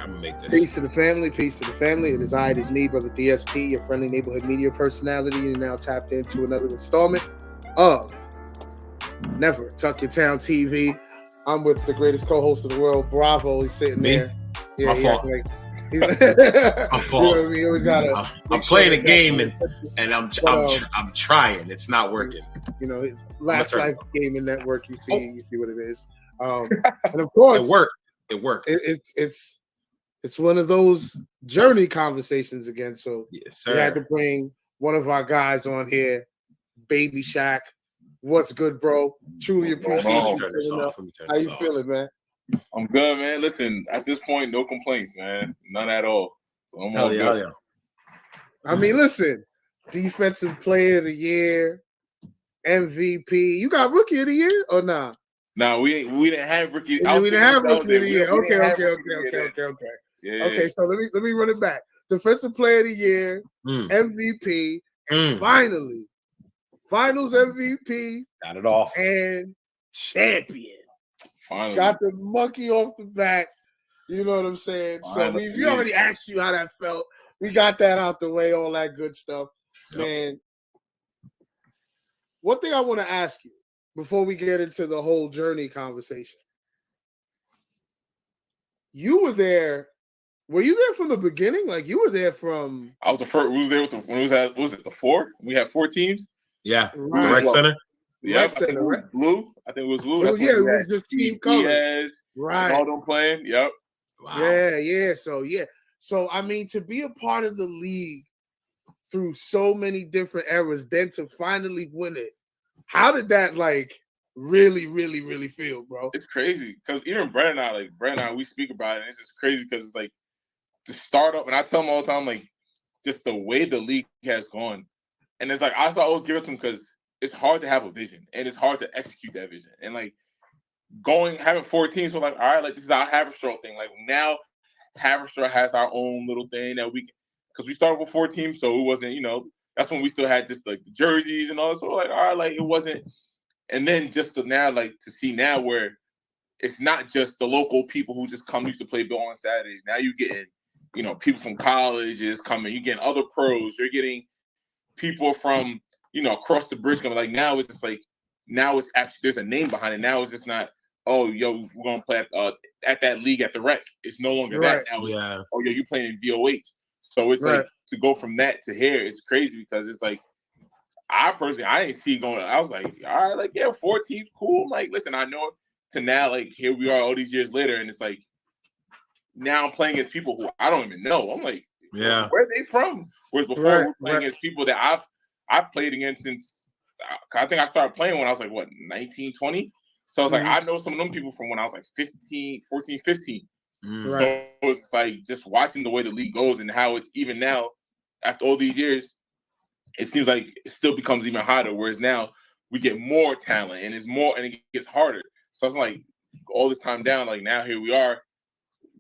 I'm gonna make this. Peace to the family. Peace to the family. It is I, it is me, Brother DSP, your friendly neighborhood media personality, and now tapped into another installment of Never Tuck Your Town TV. I'm with the greatest co-host of the world, Bravo. He's sitting there. Yeah, My fault. You My know fault. what I mean? Always gotta. I'm playing a game and I'm trying. It's not working. You know, it's Last Life Gaming Network. You see what it is. And of course, It worked. It's one of those journey conversations again. So yes, we had to bring one of our guys on here, Baby Shaq. What's good, bro? Truly appreciate you. How you feeling, man? I'm good, man. Listen, at this point, no complaints, man. None at all. So I'm all good. Yeah. I mean, listen, Defensive Player of the Year, MVP. You got Rookie of the Year or not? Nah, we didn't have Rookie. We didn't have Rookie of the Year. Okay. Yeah. Okay, so let me run it back. Defensive Player of the Year, MVP, and finally, Finals MVP. Got it off. And champion. Finally. Got the monkey off the back. You know what I'm saying? Finally. So we already asked you how that felt. We got that out the way, all that good stuff. Yep. Man, one thing I want to ask you before we get into the whole journey conversation. You were there. Were you there from the beginning? Like you were there from. I was the first. We was there with when it was at. Was it the 4? We had 4 teams. Yeah, right. The rec center. Yeah, I think it was Blue. It was just team colors. Right. All them playing. Yep. Wow. Yeah. So I mean, to be a part of the league through so many different eras, then to finally win it, how did that really feel, bro? It's crazy because even Brandon and I, we speak about it. And it's just crazy because it's like the startup, and I tell them all the time, like just the way the league has gone, and it's like I always give it to them because it's hard to have a vision and it's hard to execute that vision, and like having 4 teams, we're like, all right, like this is our Haverstraw thing. Like now, Haverstraw has our own little thing that we can, because we started with 4 teams, so it wasn't, that's when we still had just like the jerseys and all that. So we're like, all right, like it wasn't. And then just to see now where it's not just the local people who just used to play ball on Saturdays. Now you're getting, people from colleges coming. You're getting other pros. You're getting people from, across the bridge coming. Like now it's just like, now it's actually, there's a name behind it. Now it's just not, oh, yo, we're going to play at that league at the rec. It's no longer that. Now it's, oh, yo, you're playing in VOH. So it's like, to go from that to here, it's crazy because it's like, I didn't see going. I was like, all right, like, yeah, 4 teams, cool. I'm like, listen, I know to now, like, here we are all these years later, and it's like, now I'm playing against people who I don't even know. I'm like, where are they from? Whereas before, we were playing against people that I've played against since, I think I started playing when I was like, 19, 20? So I was like, I know some of them people from when I was like 14, 15. So it's like just watching the way the league goes and how it's even now, after all these years, it seems like it still becomes even harder. Whereas now we get more talent and it gets harder. So it's like all this time down, like now here we are,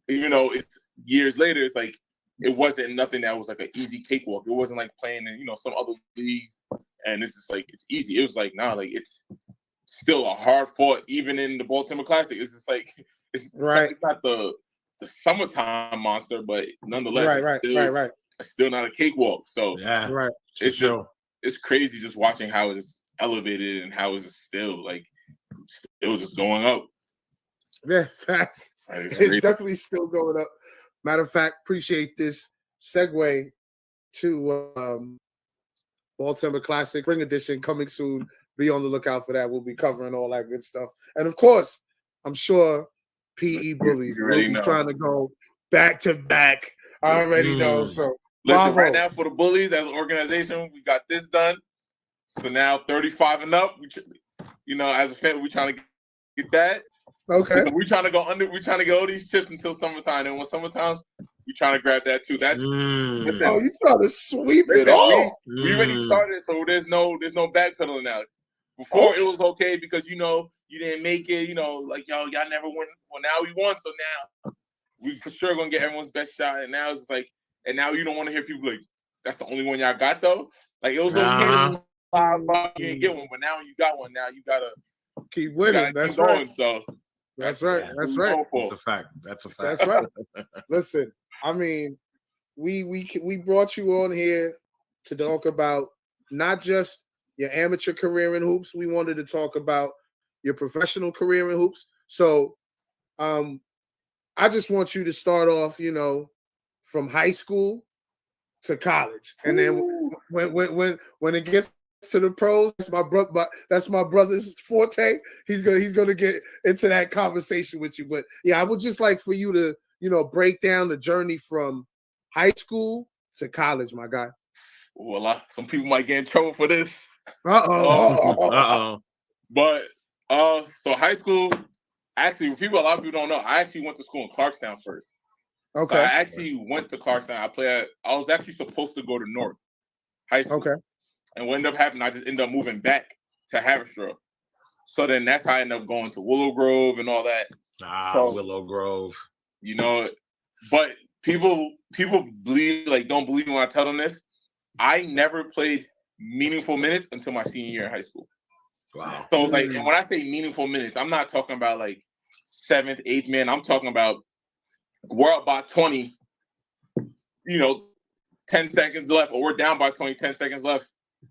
even though it's years later, it's like it wasn't nothing that was like an easy cakewalk. It wasn't like playing in, some other leagues and it's just like it's easy. It was like, nah, like it's still a hard fought, even in the Baltimore Classic. It's just like it's not the summertime monster, but nonetheless, it's still not a cakewalk. So it's crazy just watching how it's elevated and how it's still just going up. Yeah, facts. It's definitely still going up. Matter of fact, appreciate this segue to Baltimore Classic Spring Edition coming soon. Be on the lookout for that. We'll be covering all that good stuff. And of course, I'm sure PE Bullies will be trying to go back to back. I already know. So listen, right now for the Bullies as an organization, we got this done. So now 35 and up, as a fan, we're trying to get that. Okay. So we're trying to go under. We're trying to get all these chips until summertime, and when summertime, we're trying to grab that too. That's you trying to sweep it off. We already started, so there's no backpedaling now. Before it was okay because you didn't make it. Like y'all never win. Well, now we won, so now we for sure gonna get everyone's best shot. And now it's just like, and now you don't want to hear people like, that's the only one y'all got though. Like it was okay. You didn't get one, but now you got one. Now you gotta keep winning. That's keep right. going, so That's right. That's right. That's a fact. That's a fact. That's right. Listen, I mean, we brought you on here to talk about not just your amateur career in hoops. We wanted to talk about your professional career in hoops. So, I just want you to start off, from high school to college, and then when it gets to the pros, that's my brother's forte. He's gonna get into that conversation with you. But yeah, I would just like for you to break down the journey from high school to college, my guy. Well, some people might get in trouble for this. Uh-oh. But so high school, actually, a lot of people don't know. I actually went to school in Clarkstown first. Okay. So I actually went to Clarkstown. I was actually supposed to go to North High School. Okay. And what ended up happening, I just ended up moving back to Haverstraw. So then that's how I ended up going to Willow Grove and all that. Willow Grove. But people don't believe me when I tell them this. I never played meaningful minutes until my senior year in high school. Wow. So and when I say meaningful minutes, I'm not talking about 7th, 8th man. I'm talking about we're up by 20, 10 seconds left, or we're down by 20, 10 seconds left.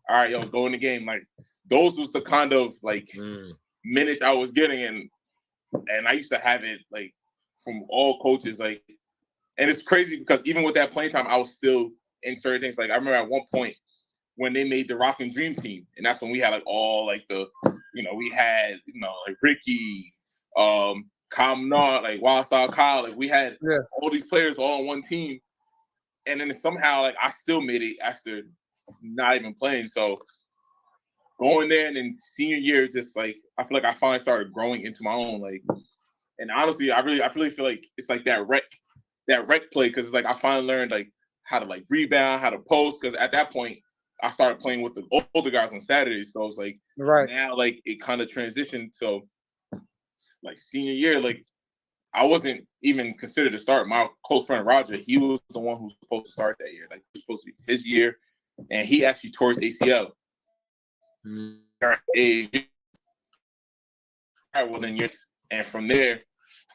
All right, go in the game. Those was the kind of minutes I was getting, and I used to have it from all coaches. And it's crazy because even with that playing time, I was still in certain things. I remember at one point when they made the Rock and Dream team, and that's when we had all we had Ricky, Kamnar, Wild Star Kyle. We had all these players all on one team, and then somehow I still made it after not even playing. So going there and then senior year, just I feel like I finally started growing into my own. And honestly, I really feel like it's that rec play, because it's I finally learned how to rebound, how to post, because at that point I started playing with the older guys on Saturdays. So it's now it kind of transitioned to senior year. I wasn't even considered to start. My close friend Roger, he was the one who was supposed to start that year. It was supposed to be his year, and he actually tore his ACL. And from there,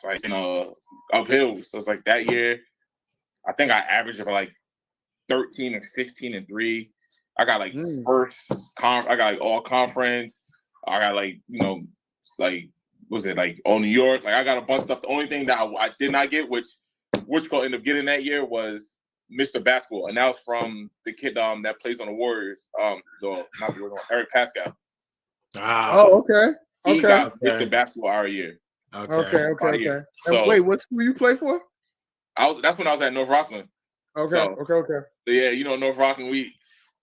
it's uphill. So it's that year, I think I averaged about 13 and 15 and 3. I got first I got all conference. I got was it all New York? I got a bunch of stuff. The only thing that I did not get, which could end up getting that year, was Mr. Basketball, and that was from the kid that plays on the Warriors. Eric Pascal. Oh, okay. He got Mr. Basketball our year. Okay. So, wait, what school you play for? That's when I was at North Rockland. Okay. So yeah, North Rockland,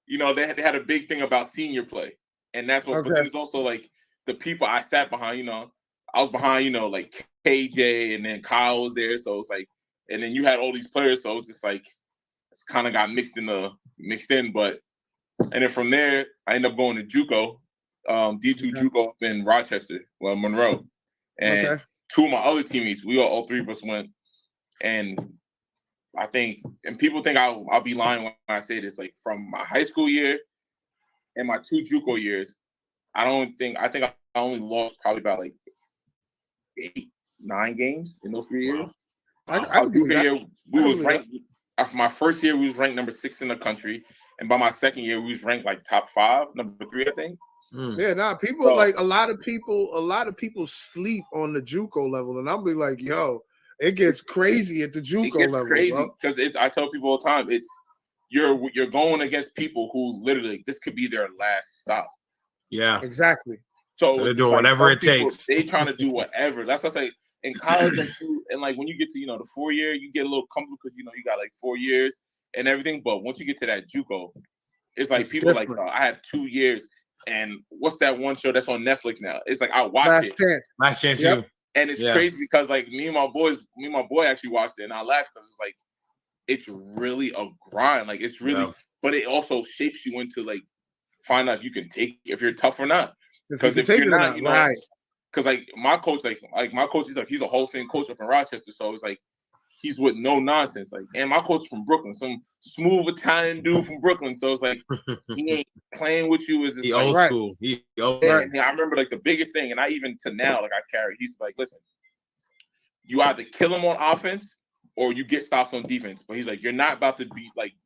they had a big thing about senior play, and that's what. But then it's also the people I sat behind. I was behind, KJ, and then Kyle was there. So it's and then you had all these players. So it's just it's kind of got mixed in. But and then from there, I ended up going to JUCO, D2 JUCO up in Rochester, Monroe, and two of my other teammates. All three of us went, and I think, and people think I'll be lying when I say this. From my high school year and my 2 JUCO years, I think I only lost probably about 8, 9 games in those 3 years. We was ranked. After my first year, we was ranked number 6 in the country, and by my second year, we was ranked top 5, number 3, I think. Yeah, people a lot of people sleep on the JUCO level, and I'm yo, it gets crazy at the JUCO level. Crazy because I tell people all the time, it's you're going against people who literally this could be their last stop. Yeah, exactly. So they're doing whatever it takes. They trying to do whatever. That's what I say. In college, and when you get to the 4 year, you get a little comfortable because you got 4 years and everything. But once you get to that JUCO, it's people different. I have 2 years. And what's that one show that's on Netflix now? It's I watch it. Last Chance You. And it's crazy because me and my boy actually watched it, and I laughed because it's really a grind. It's really, but it also shapes you into find out if you can take if you're tough or not. Because if you're not, because my coach, he's a Hall of Fame coach up in Rochester, so it's he's with no nonsense. And my coach from Brooklyn, some smooth Italian dude from Brooklyn, so it's he ain't playing with you. Is old school? I remember the biggest thing, and I even to now I carry. He's listen, you either kill them on offense or you get stops on defense. But he's like, you're not about to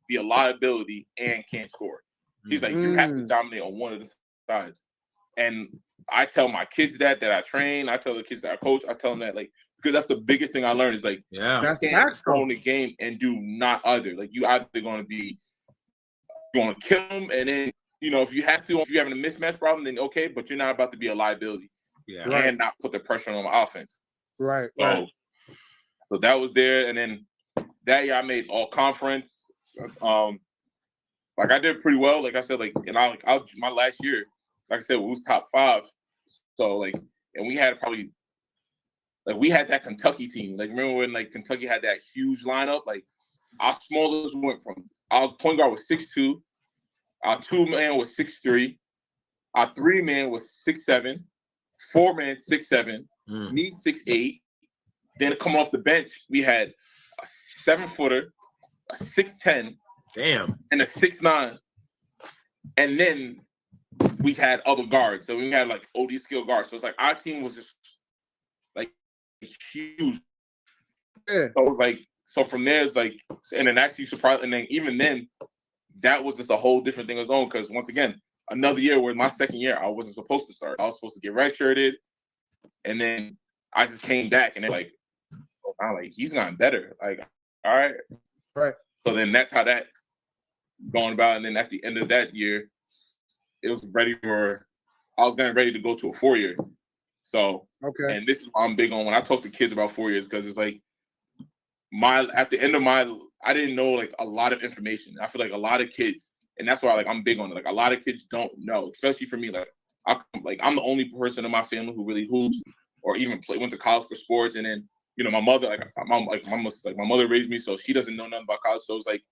be a liability and can't score. He's like, you have to dominate on one of the sides. And I tell my kids that I train. I tell the kids that I coach. I tell them that, like, because that's the biggest thing I learned is like, you can't go in the game and do not other. Like, you either going to kill them, and then, you know, if you're having a mismatch problem, then okay, but you're not about to be a liability. Yeah. And not put the pressure on my offense. Right. So that was there, and then that year I made all conference. Like I did pretty well. Like I said, like, and my last year, like I said, we was top 5. So like, and we had we had that Kentucky team. Like, remember when like Kentucky had that huge lineup? Like, our smallest went from our point guard was 6'2", our 2-man was 6'3", our 3-man was 6'7", 4-man 6'7", me 6'8". Then come off the bench, we had a 7-footer, a 6'10", and a 6'9", and then we had other guards. So we had like OD skill guards. So it's like our team was just like huge. Yeah. So from there it's like, and then actually surprised, and then even then, that was just a whole different thing on its own. Because once again, another year where my second year I wasn't supposed to start. I was supposed to get redshirted, and then I just came back, and they're like, I'm like, he's gotten better. Like, all right. Right. So then that's how that going about. And then at the end of that year, I was getting ready to go to a 4-year. So, okay. And this is what I'm big on when I talk to kids about 4 years, because it's like at the end of I didn't know like a lot of information. I feel like a lot of kids, and that's why like I'm big on it. Like a lot of kids don't know, especially for me. Like I'm the only person in my family who really hoops or even went to college for sports. And then, you know, my mother, my mother raised me, so she doesn't know nothing about college. So it's like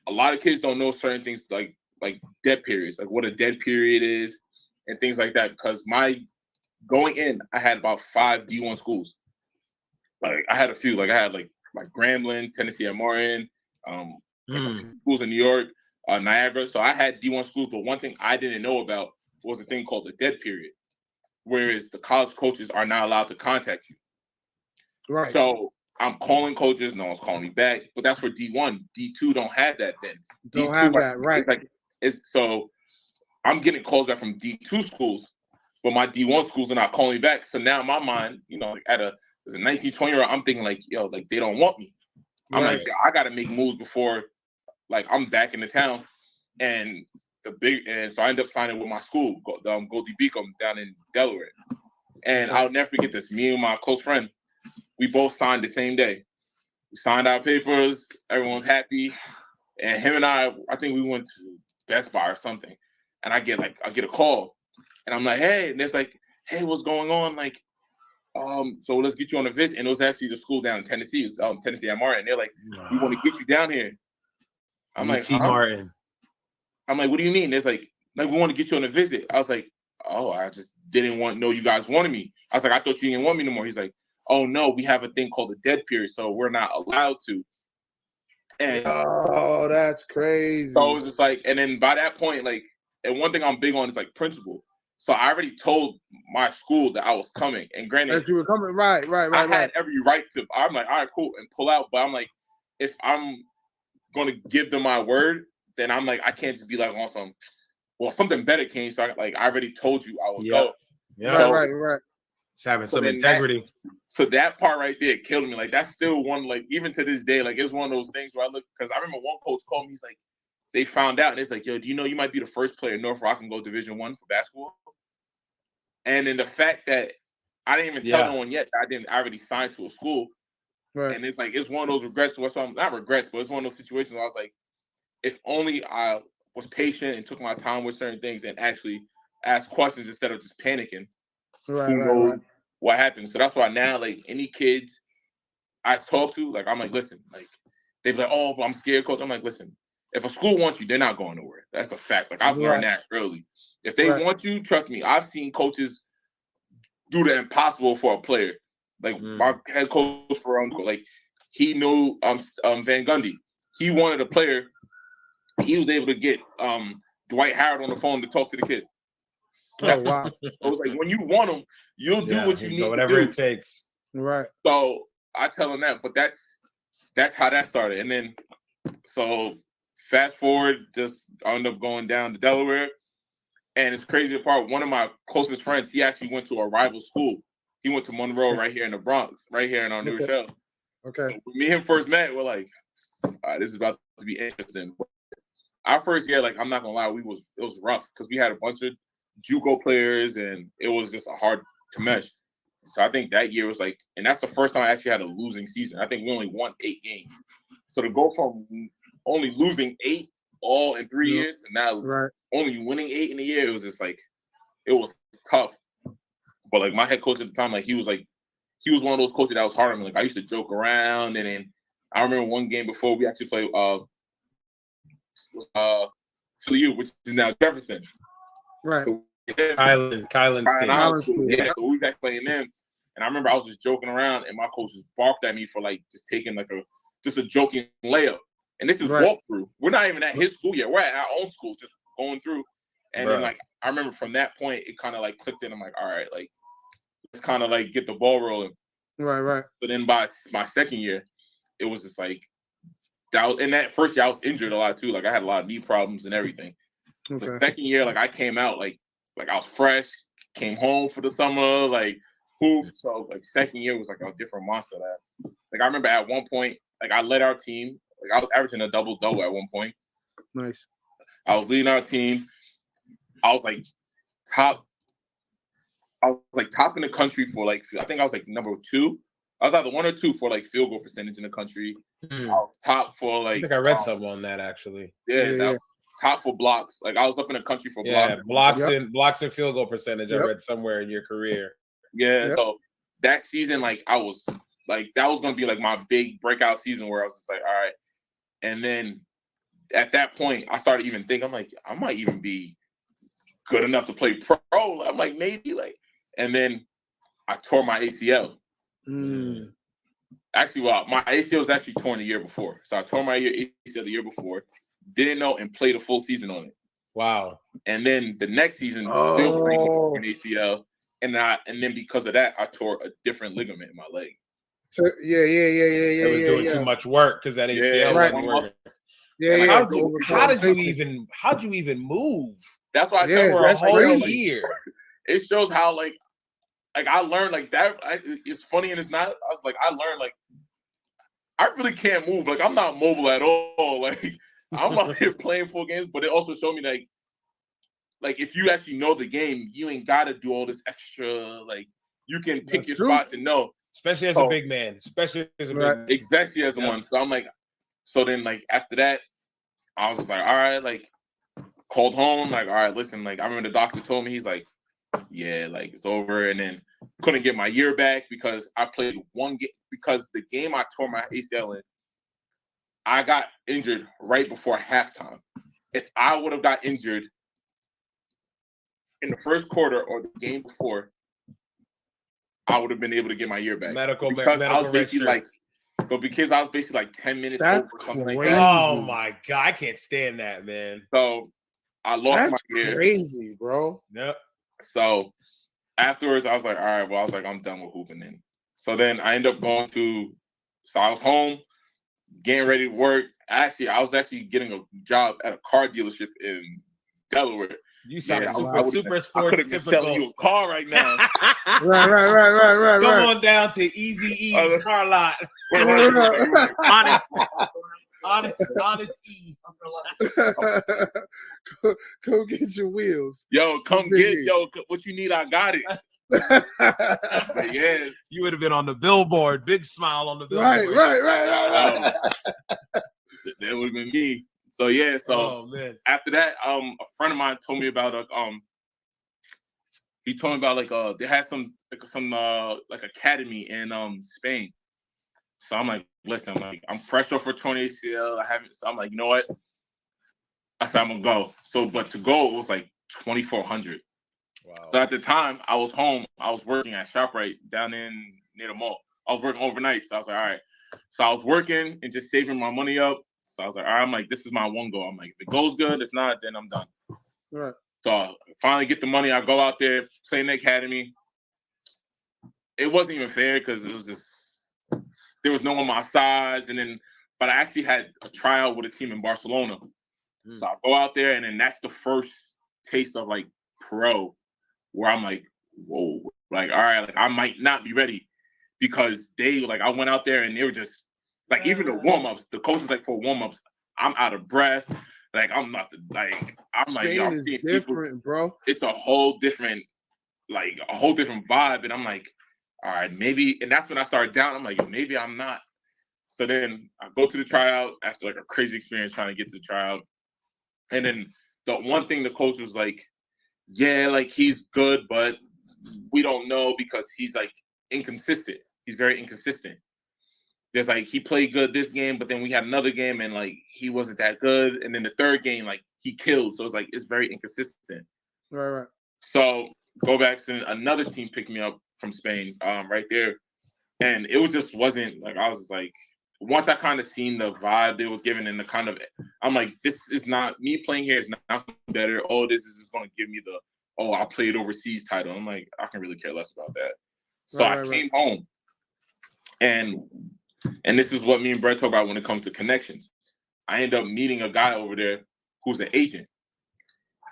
a lot of kids don't know certain things like dead periods, like what a dead period is and things like that. Because going in, I had about 5 D1 schools. Like I had a few, like I had like Grambling, Tennessee at Martin, schools in New York, Niagara. So I had D1 schools, but one thing I didn't know about was a thing called the dead period, whereas the college coaches are not allowed to contact you. Right. So I'm calling coaches, no one's calling me back. But that's for D1. D2 don't have that then. Don't have that, right. So I'm getting calls back from D2 schools, but my D1 schools are not calling me back. So now in my mind, you know, like as a 19, 20-year-old, I'm thinking like, yo, like they don't want me. I'm like, I got to make moves before like I'm back in the town. And so I ended up signing with my school, Goldie Beacom down in Delaware. And I'll never forget this. Me and my close friend, we both signed the same day. We signed our papers. Everyone's happy. And him and I think we went to Best Buy or something. And I get a call. And I'm like, hey. And it's like, hey, what's going on? Like, so let's get you on a visit. And it was actually the school down in Tennessee. It was Tennessee at Martin. They're like, we want to get you down here. I'm like, Martin. I'm like, what do you mean? It's like we want to get you on a visit. I was like, oh, I just didn't know you guys wanted me. I was like, I thought you didn't want me no more. He's like, oh no, we have a thing called the dead period, so we're not allowed to. And oh, that's crazy. So it was just like, and then by that point, like, and one thing I'm big on is like principle. So I already told my school that I was coming, and granted, that you were coming, right. I had every right to. I'm like, all right, cool, and pull out. But I'm like, if I'm going to give them my word, then I'm like, I can't just be like on something better came. So I already told you I would go. Yeah, so, right. It's having some integrity. So that part right there killed me. Like that's still one, like even to this day, like it's one of those things where I look, because I remember one coach called me. He's like, they found out, and it's like, yo, do you know you might be the first player in North Rock and go Division I for basketball? And then the fact that I didn't even tell no one yet that I already signed to a school. Right. And it's like, it's one of those regrets. Not regrets, but it's one of those situations where I was like, if only I was patient and took my time with certain things and actually asked questions instead of just panicking. Right. What happened. So that's why now, like, any kids I talk to, like, I'm like, listen, like, they be like, oh, but I'm scared, coach. I'm like, listen, if a school wants you, they're not going nowhere. That's a fact. Like, I've learned that early. If they want you, trust me, I've seen coaches do the impossible for a player. Like, my head coach for Uncle, like, he knew Van Gundy. He wanted a player. He was able to get Dwight Howard on the phone to talk to the kid. Oh, wow. So it was like, when you want them, you'll do what you need whatever to do. It takes. Right. So I tell him that, but that's how that started. And then so fast forward, just I ended up going down to Delaware. And it's crazy part. One of my closest friends, he actually went to a rival school. He went to Monroe right here in the Bronx, right here in our New Rochelle. Okay. So when me and him first met, we're like, all right, this is about to be interesting. Our first year, like, I'm not gonna lie, it was rough because we had a bunch of JUCO players and it was just hard to mesh. So I think that year was like, and that's the first time I actually had a losing season. I think we only won 8 games. So to go from only losing 8 all in 3 years to now only winning 8 in a year, it was just like, it was tough. But like my head coach at the time, like he was one of those coaches that was hard on me. Like I used to joke around, and then I remember one game before we actually played Philly U, which is now Jefferson. Right. So, Kylan's team. Yeah, so we back playing them. And I remember I was just joking around, and my coach just barked at me for like just taking like a joking layup. And this is walkthrough. We're not even at his school yet. We're at our own school, just going through. And then like I remember from that point, it kind of like clicked in. I'm like, all right, like let's kind of like get the ball rolling. Right. But then by my second year, it was just like in that first year I was injured a lot too. Like I had a lot of knee problems and everything. Okay. The second year, like I came out like I was fresh, came home for the summer, like hooped. So like second year was like a different monster. Like I remember at one point, like I led our team. Like I was averaging a double-double at one point. Nice. I was leading our team. I was like top in the country for like, I think I was like number 2. I was either 1 or 2 for like field goal percentage in the country. I was top for like. I think I read something on that actually. Yeah. Top for blocks. Like I was up in the country for blocks. Yeah, blocks and field goal percentage. I read somewhere in your career. Yeah. Yep. So that season, like I was like, that was gonna be like my big breakout season where I was just like, all right. And then at that point, I started even thinking, I'm like, I might even be good enough to play pro. I'm like, maybe like, and then I tore my ACL. Actually, well, my ACL was actually torn the year before. So I tore my ACL the year before, didn't know, and played a full season on it. Wow. And then the next season, still played an ACL. And then because of that, I tore a different ligament in my leg. So, yeah. It was doing too much work because that ACL wasn't working. How'd you even move? That's why I tell for a whole year. It shows how like I learned like that. It's funny and it's not. I was like, I learned like I really can't move. Like I'm not mobile at all. Like I'm out here playing full games, but it also showed me like if you actually know the game, you ain't got to do all this extra. Like you can pick your spots and know. Especially as a big man. Especially as a big man. Exactly as one. So I'm like, so then like after that, I was like, all right, like called home, like, all right, listen, like I remember the doctor told me, he's like, yeah, like it's over. And then couldn't get my year back because I played one game because the game I tore my ACL in, I got injured right before halftime. If I would have got injured in the first quarter or the game before, I would have been able to get my year back. Because I was basically like 10 minutes over or something like that. Oh my God, I can't stand that, man. So I lost my year. Crazy, bro. Yep. So afterwards, I was like, all right, well, I was like, I'm done with hooping then. So then I ended up so I was home, getting ready to work. I was actually getting a job at a car dealership in Delaware. You sound super sports. I could have been selling you a car right now. Right. Come on down to Easy E's car lot. Honest E. Go get your wheels. Yo, what you need, I got it. Yeah. You would have been on the billboard. Big smile on the billboard. Right. That would have been me. So yeah, after that, a friend of mine told me about he told me about they had some academy in Spain. So I'm like, listen, I'm fresh off for 20 ACL. So I'm like, you know what? I said I'm gonna go. So, but to go, it was like $2,400. Wow. So at the time, I was home. I was working at ShopRite down near the mall. I was working overnight. So I was like, all right. So I was working and just saving my money up. So I was like, all right, I'm like, this is my one goal. I'm like, if it goes good, if not, then I'm done. Right. So I finally get the money. I go out there, play in the academy. it wasn't even fair because it was just there was no one my size, but I actually had a tryout with a team in Barcelona, so I go out there, and then that's the first taste of like pro, where I'm like, whoa, like all right, like I might not be ready because I went out there and they were just like even the warm ups, the coach was like for warm ups, I'm out of breath. Like I'm seeing different, people, bro. It's a whole different vibe, and I'm like, all right, maybe. And that's when I started down. I'm like, maybe I'm not. So then I go to the tryout after like a crazy experience trying to get to the tryout, and then the one thing the coach was like, yeah, like he's good, but we don't know because he's like inconsistent. He's very inconsistent. There's like he played good this game, but then we had another game and like he wasn't that good. And then the third game, like he killed. So it's like it's very inconsistent. Right. So go back to another team picked me up from Spain, right there. And it wasn't like I was just like once I kind of seen the vibe they was giving and the kind of I'm like, this is not me playing here is not better. Oh, this is just gonna give me I played overseas title. I'm like, I can really care less about that. So I came home and this is what me and Brett talk about when it comes to connections. I ended up meeting a guy over there who's an agent.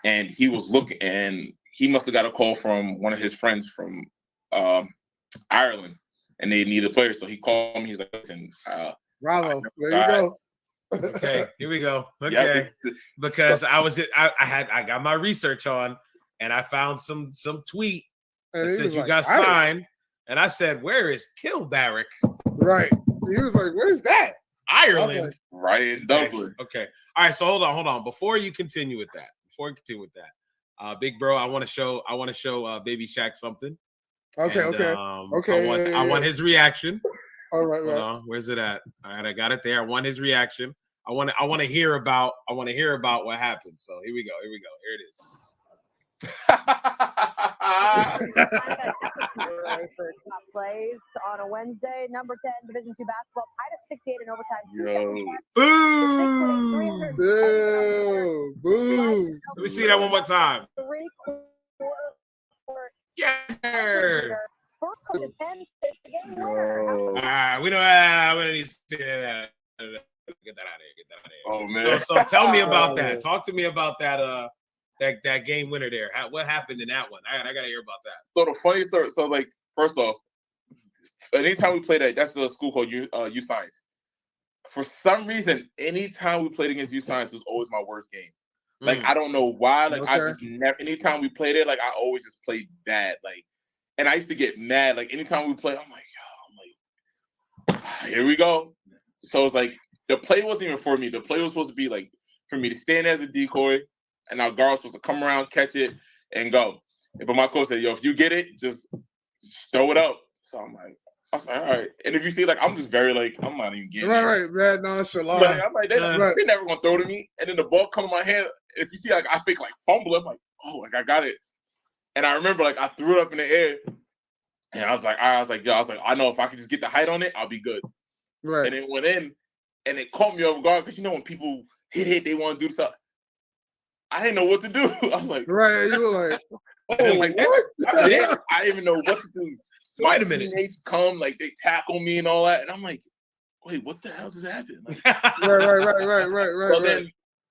And he was looking, and he must have got a call from one of his friends from Ireland, and they needed a player. So he called me. He's like, listen, Bravo. There you go. Okay, here we go. Okay. Yeah, because I got my research on, and I found some tweet that said you got signed. And I said, where is Kilbarrack? Right. He was like, where's that? Ireland. Like, right in Dublin. Okay. All right. So hold on. Before you continue with that, big bro, I want to show Baby Shaq something. Okay. I want his reaction. All right. Hold on. Where's it at? All right, I got it there. I want his reaction. I want to hear about what happened. So here we go. Here it is. For top plays on a Wednesday, number 10 Division II basketball tied at 68 in overtime. Boo! Let me see that one more time. Yes, sir. We don't need to see that. Get that out of here. Oh man! So tell me about that. Talk to me about that. That game winner there. What happened in that one? I gotta hear about that. So the funny story. So like, first off, anytime we play that's the school called U Science. For some reason, anytime we played against U Science was always my worst game. Like I don't know why. Like I just never. Anytime we played it, like I always just played bad. Like, and I used to get mad. Like anytime we played, I'm like, here we go. So it's like the play wasn't even for me. The play was supposed to be like for me to stand as a decoy. And our guard was supposed to come around, catch it, and go. But my coach said, yo, if you get it, just throw it up. So I was like, all right. And if you see, like, I'm just very, like, I'm not even getting it. Right, man, nonchalant. But I'm like, they're never going to throw to me. And then the ball come in my hand. If you see, like, I fake, like, fumble, I'm like, oh, like, I got it. And I remember, like, I threw it up in the air. And I was like, I know if I could just get the height on it, I'll be good. Right. And it went in, and it caught me off guard. Because, you know, when people hit, they want to do stuff. I didn't know what to do. I was like, right. You were like, oh, like what? I didn't even know what to do. So wait a minute. Teammates come, like they tackle me and all that, and I'm like, wait, what the hell just happened? Like, right.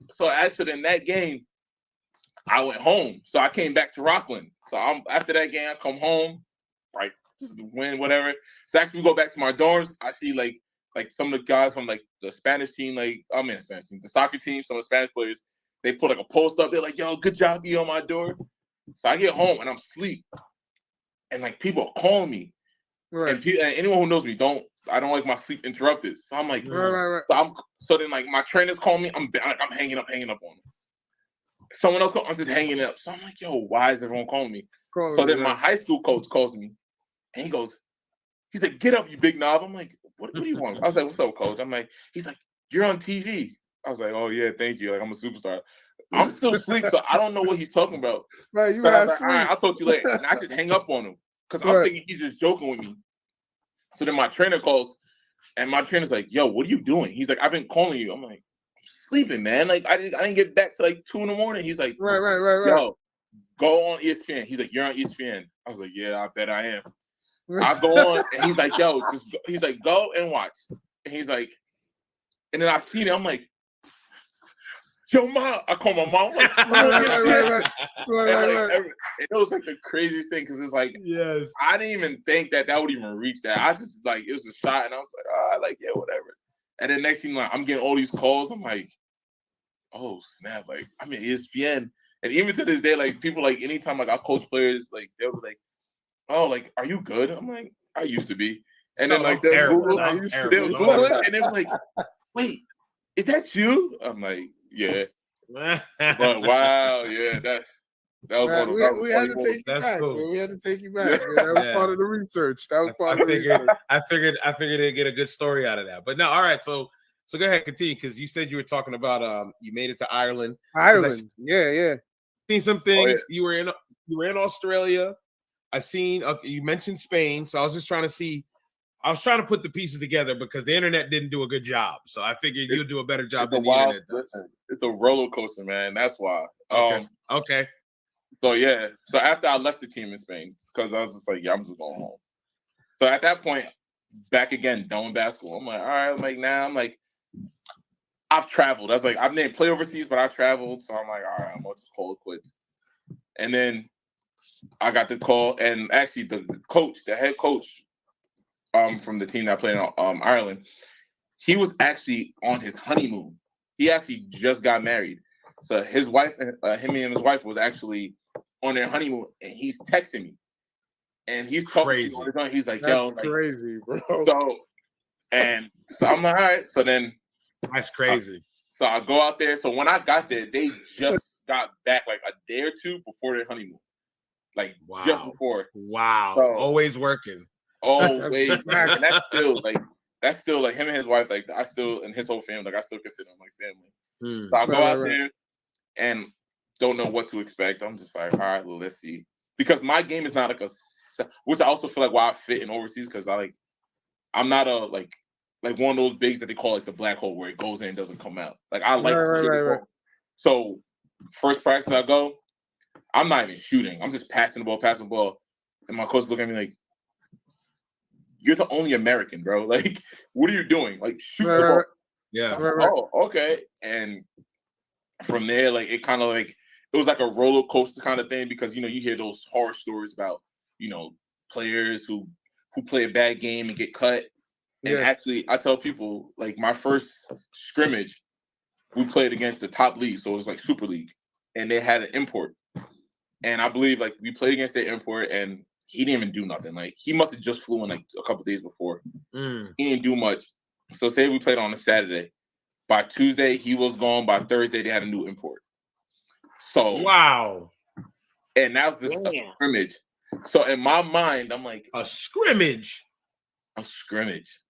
So actually, in that game, I went home. So I came back to Rockland. So after that game, I come home, right, win whatever. So after we go back to my dorms, I see like some of the guys from like the Spanish team, the soccer team, some of the Spanish players. They put like a post up. They're like, yo, good job, you on my door. So I get home and I'm asleep. And like people are calling me. Right. And anyone who knows me, I don't like my sleep interrupted. So I'm like, right. So then like my trainers call me. I'm hanging up on them. Someone else I'm just hanging up. So I'm like, yo, why is everyone calling me? So then my high school coach calls me and he's like, get up, you big knob. I'm like, what do you want? I was like, what's up, coach? I'm like, he's like, you're on TV. I was like, oh, yeah, thank you. Like, I'm a superstar. I'm still asleep, so I don't know what he's talking about. Right, you so got like, all right, I'll talk to you later. And I just hang up on him because I'm thinking he's just joking with me. So then my trainer calls, and my trainer's like, yo, what are you doing? He's like, I've been calling you. I'm like, I'm sleeping, man. Like, I didn't get back to like 2 a.m. He's like, right. Yo, go on ESPN. He's like, you're on ESPN. I was like, yeah, I bet I am. I go on, and he's like, yo, he's like, go and watch. And he's like, and then I seen it. I'm like, yo, mom. I call my mom. Like, and it was like the craziest thing because it's like, yes, I didn't even think that would even reach that. I just like it was a shot, and I was like, yeah, whatever. And then next thing, like, I'm getting all these calls. I'm like, oh snap! Like I'm in ESPN, and even to this day, like people like anytime like I coach players, like they'll be like, oh, like are you good? I'm like, I used to be. And then like they'll Google it, and they're like, wait, is that you? I'm like, yeah. But wow, yeah, that was one of those. We had to take you back. Cool. We had to take you back. Man. That was part of the research. That was part of the research. I figured they'd get a good story out of that. But no, all right. So go ahead, continue, because you said you were talking about you made it to Ireland. Ireland, yeah. Seen some things. You were in Australia. I seen you mentioned Spain, so I was just trying to see. I was trying to put the pieces together because the internet didn't do a good job. So I figured you'll do a better job than the internet does. It's a roller coaster, man. That's why. Okay. So yeah. So after I left the team in Spain, because I was just like, yeah, I'm just going home. So at that point, back again, done with basketball. I'm like, all right. I'm like, now I'm like, I've traveled. I was like, I've didn't play overseas, but I traveled. So I'm like, all right, I'm gonna just call it quits. And then I got the call, and actually the head coach from the team that played in Ireland, he was actually on his honeymoon. He actually just got married. So his wife, him and his wife was actually on their honeymoon, and he's texting me. And he's talking crazy. To me. He's like, that's yo, like, crazy, bro. So I'm like, all right. So then that's crazy. So I go out there. So when I got there, they just got back like a day or two before their honeymoon. Like just before. Wow. So, always working. Always. And that's still like him and his wife, like I still, and his whole family, like I still consider them like family. So I go out there and don't know what to expect. I'm just like, all right, well, let's see. Because my game is not like which I also feel like why I fit in overseas, because I'm not a like one of those bigs that they call like the black hole where it goes in and doesn't come out. Like I like right. So first practice I go, I'm not even shooting. I'm just passing the ball. And my coach look at me like, you're the only American, bro. Like, what are you doing? Like, shoot the ball. Yeah. Oh, okay. And from there, like, it kind of like, it was like a roller coaster kind of thing because, you know, you hear those horror stories about, you know, players who play a bad game and get cut. And actually, I tell people, like, my first scrimmage, we played against the top league. So it was like Super League. And they had an import. And I believe, like, we played against their import and he didn't even do nothing. Like, he must have just flew in, like, a couple days before. He didn't do much. So say we played on a Saturday. By Tuesday, he was gone. By Thursday, they had a new import. So wow. And that was the scrimmage. So in my mind, I'm like, a scrimmage.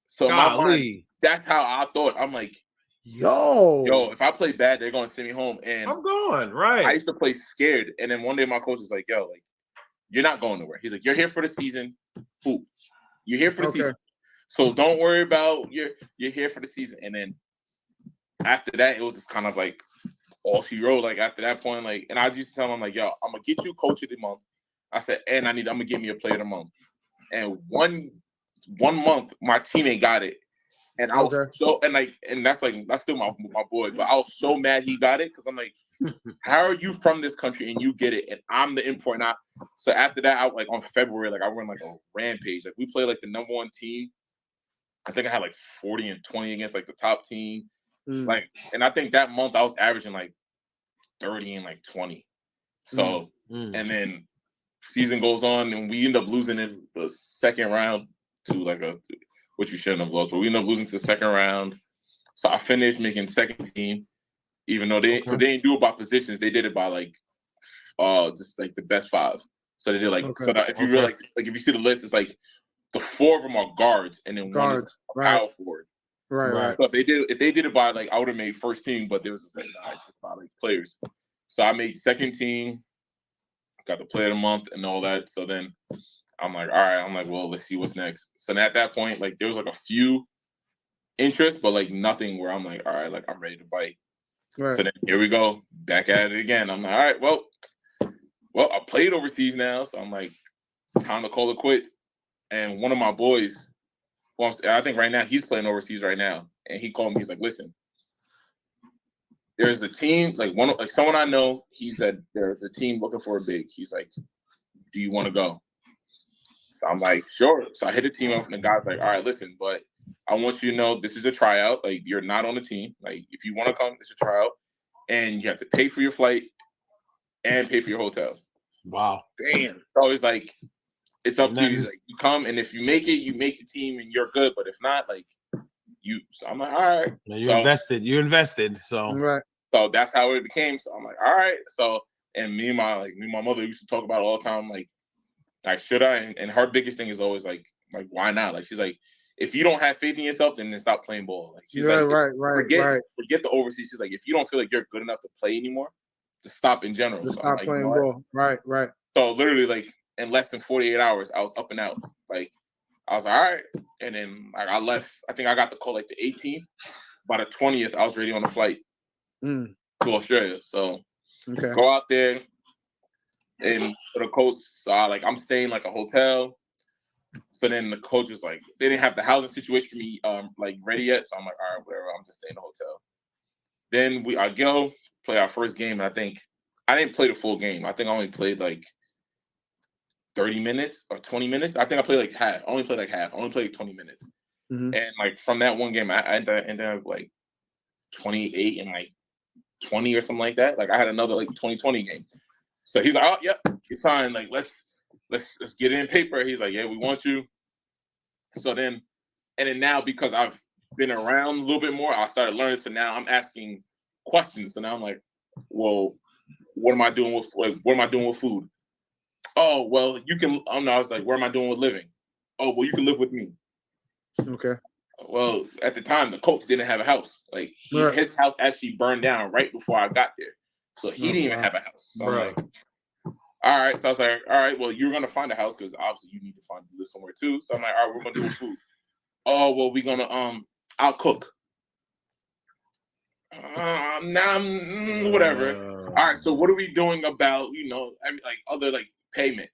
So in my mind, that's how I thought. I'm like, yo, if I play bad, they're gonna send me home. And I'm going, right. I used to play scared. And then one day my coach was like, yo, like, you're not going nowhere. He's like, you're here for the season. Hoop. You're here for the season. So don't worry about you're here for the season. And then after that, it was just kind of like all she wrote. Like after that point, like, and I used to tell him, I'm like, yo, I'm gonna get you coach of the month. I said, and I'm gonna get me a player of the month. And one month, my teammate got it. And I was that's still my boy, but I was so mad he got it because I'm like, how are you from this country and you get it, and I'm the import? So after that, I like on February, like I went like a rampage. Like we played like the number one team. I think I had like 40 and 20 against like the top team. Like, and I think that month I was averaging like 30 and like 20. So and then season goes on and we end up losing in the second round to like which we shouldn't have lost, but we end up losing to the second round. So I finished making second team, even though they didn't do it by positions, they did it by like just like the best five. So they did like so that if you realize like if you see the list, it's like the four of them are guards and then one is a power forward. Right. So if they did it by like I would have made first team, but there was just like it's just by like players. So I made second team, got the player of the month and all that. So then I'm like, all right, I'm like, well, let's see what's next. So at that point, like there was like a few interests, but like nothing where I'm like, all right, like I'm ready to bite. Right. So then here we go, back at it again. I'm like, all right, well, I played overseas now, so I'm like, time to call it quits. And one of my boys, well, I think right now he's playing overseas right now, and he called me. He's like, "Listen, there's a team like someone I know. He said there's a team looking for a big. He's like, do you want to go?" So I'm like, sure. So I hit the team up, and the guy's like, all right, listen, but I want you to know this is a tryout. Like, you're not on the team. Like, if you want to come, it's a tryout, and you have to pay for your flight and pay for your hotel. Wow, damn. So it's like, it's up to you. He's like, you come, and if you make it, you make the team, and you're good. But if not, like, you. So I'm like, all right. You invested. So right. So that's how it became. So I'm like, all right. So and me and my mother used to talk about it all the time. Like should I? And her biggest thing is always like why not? Like she's like, if you don't have faith in yourself, then stop playing ball. Like she's like, forget the overseas. She's like, if you don't feel like you're good enough to play anymore, just stop in general. Just so stop like, playing ball. Right. So literally, like in less than 48 hours, I was up and out. Like I was like, all right. And then like I left. I think I got the call like the 18th. By the 20th, I was ready on the flight to Australia. So go out there. And for the coach, I'm staying like a hotel. So then the coach was like, they didn't have the housing situation for me ready yet. So I'm like, all right, whatever. I'm just staying in the hotel. Then I go play our first game, and I think I didn't play the full game. I think I only played like 30 minutes or 20 minutes. I think I played like half. I only played like half. I only played 20 minutes. And like from that one game, I ended up like 28 and like 20 or something like that. Like I had another like 20-20 game. So he's like, oh, yep, you're fine. Like, let's get it in paper. He's like, yeah, we want you. So then, and then now because I've been around a little bit more, I started learning. So now I'm asking questions. So now I'm like, well, what am I doing with food? Oh, well, you can. I was like, what am I doing with living? Oh, well, you can live with me. Okay. Well, at the time, the coach didn't have a house. Like his house actually burned down right before I got there. So he didn't even have a house. So I'm like, all right. So I was like, all right, well, you're going to find a house because obviously you need to live somewhere too. So I'm like, all right, we're going to do with food. Oh, well, we're going to, I'll cook. Whatever. All right. So what are we doing about, other payment?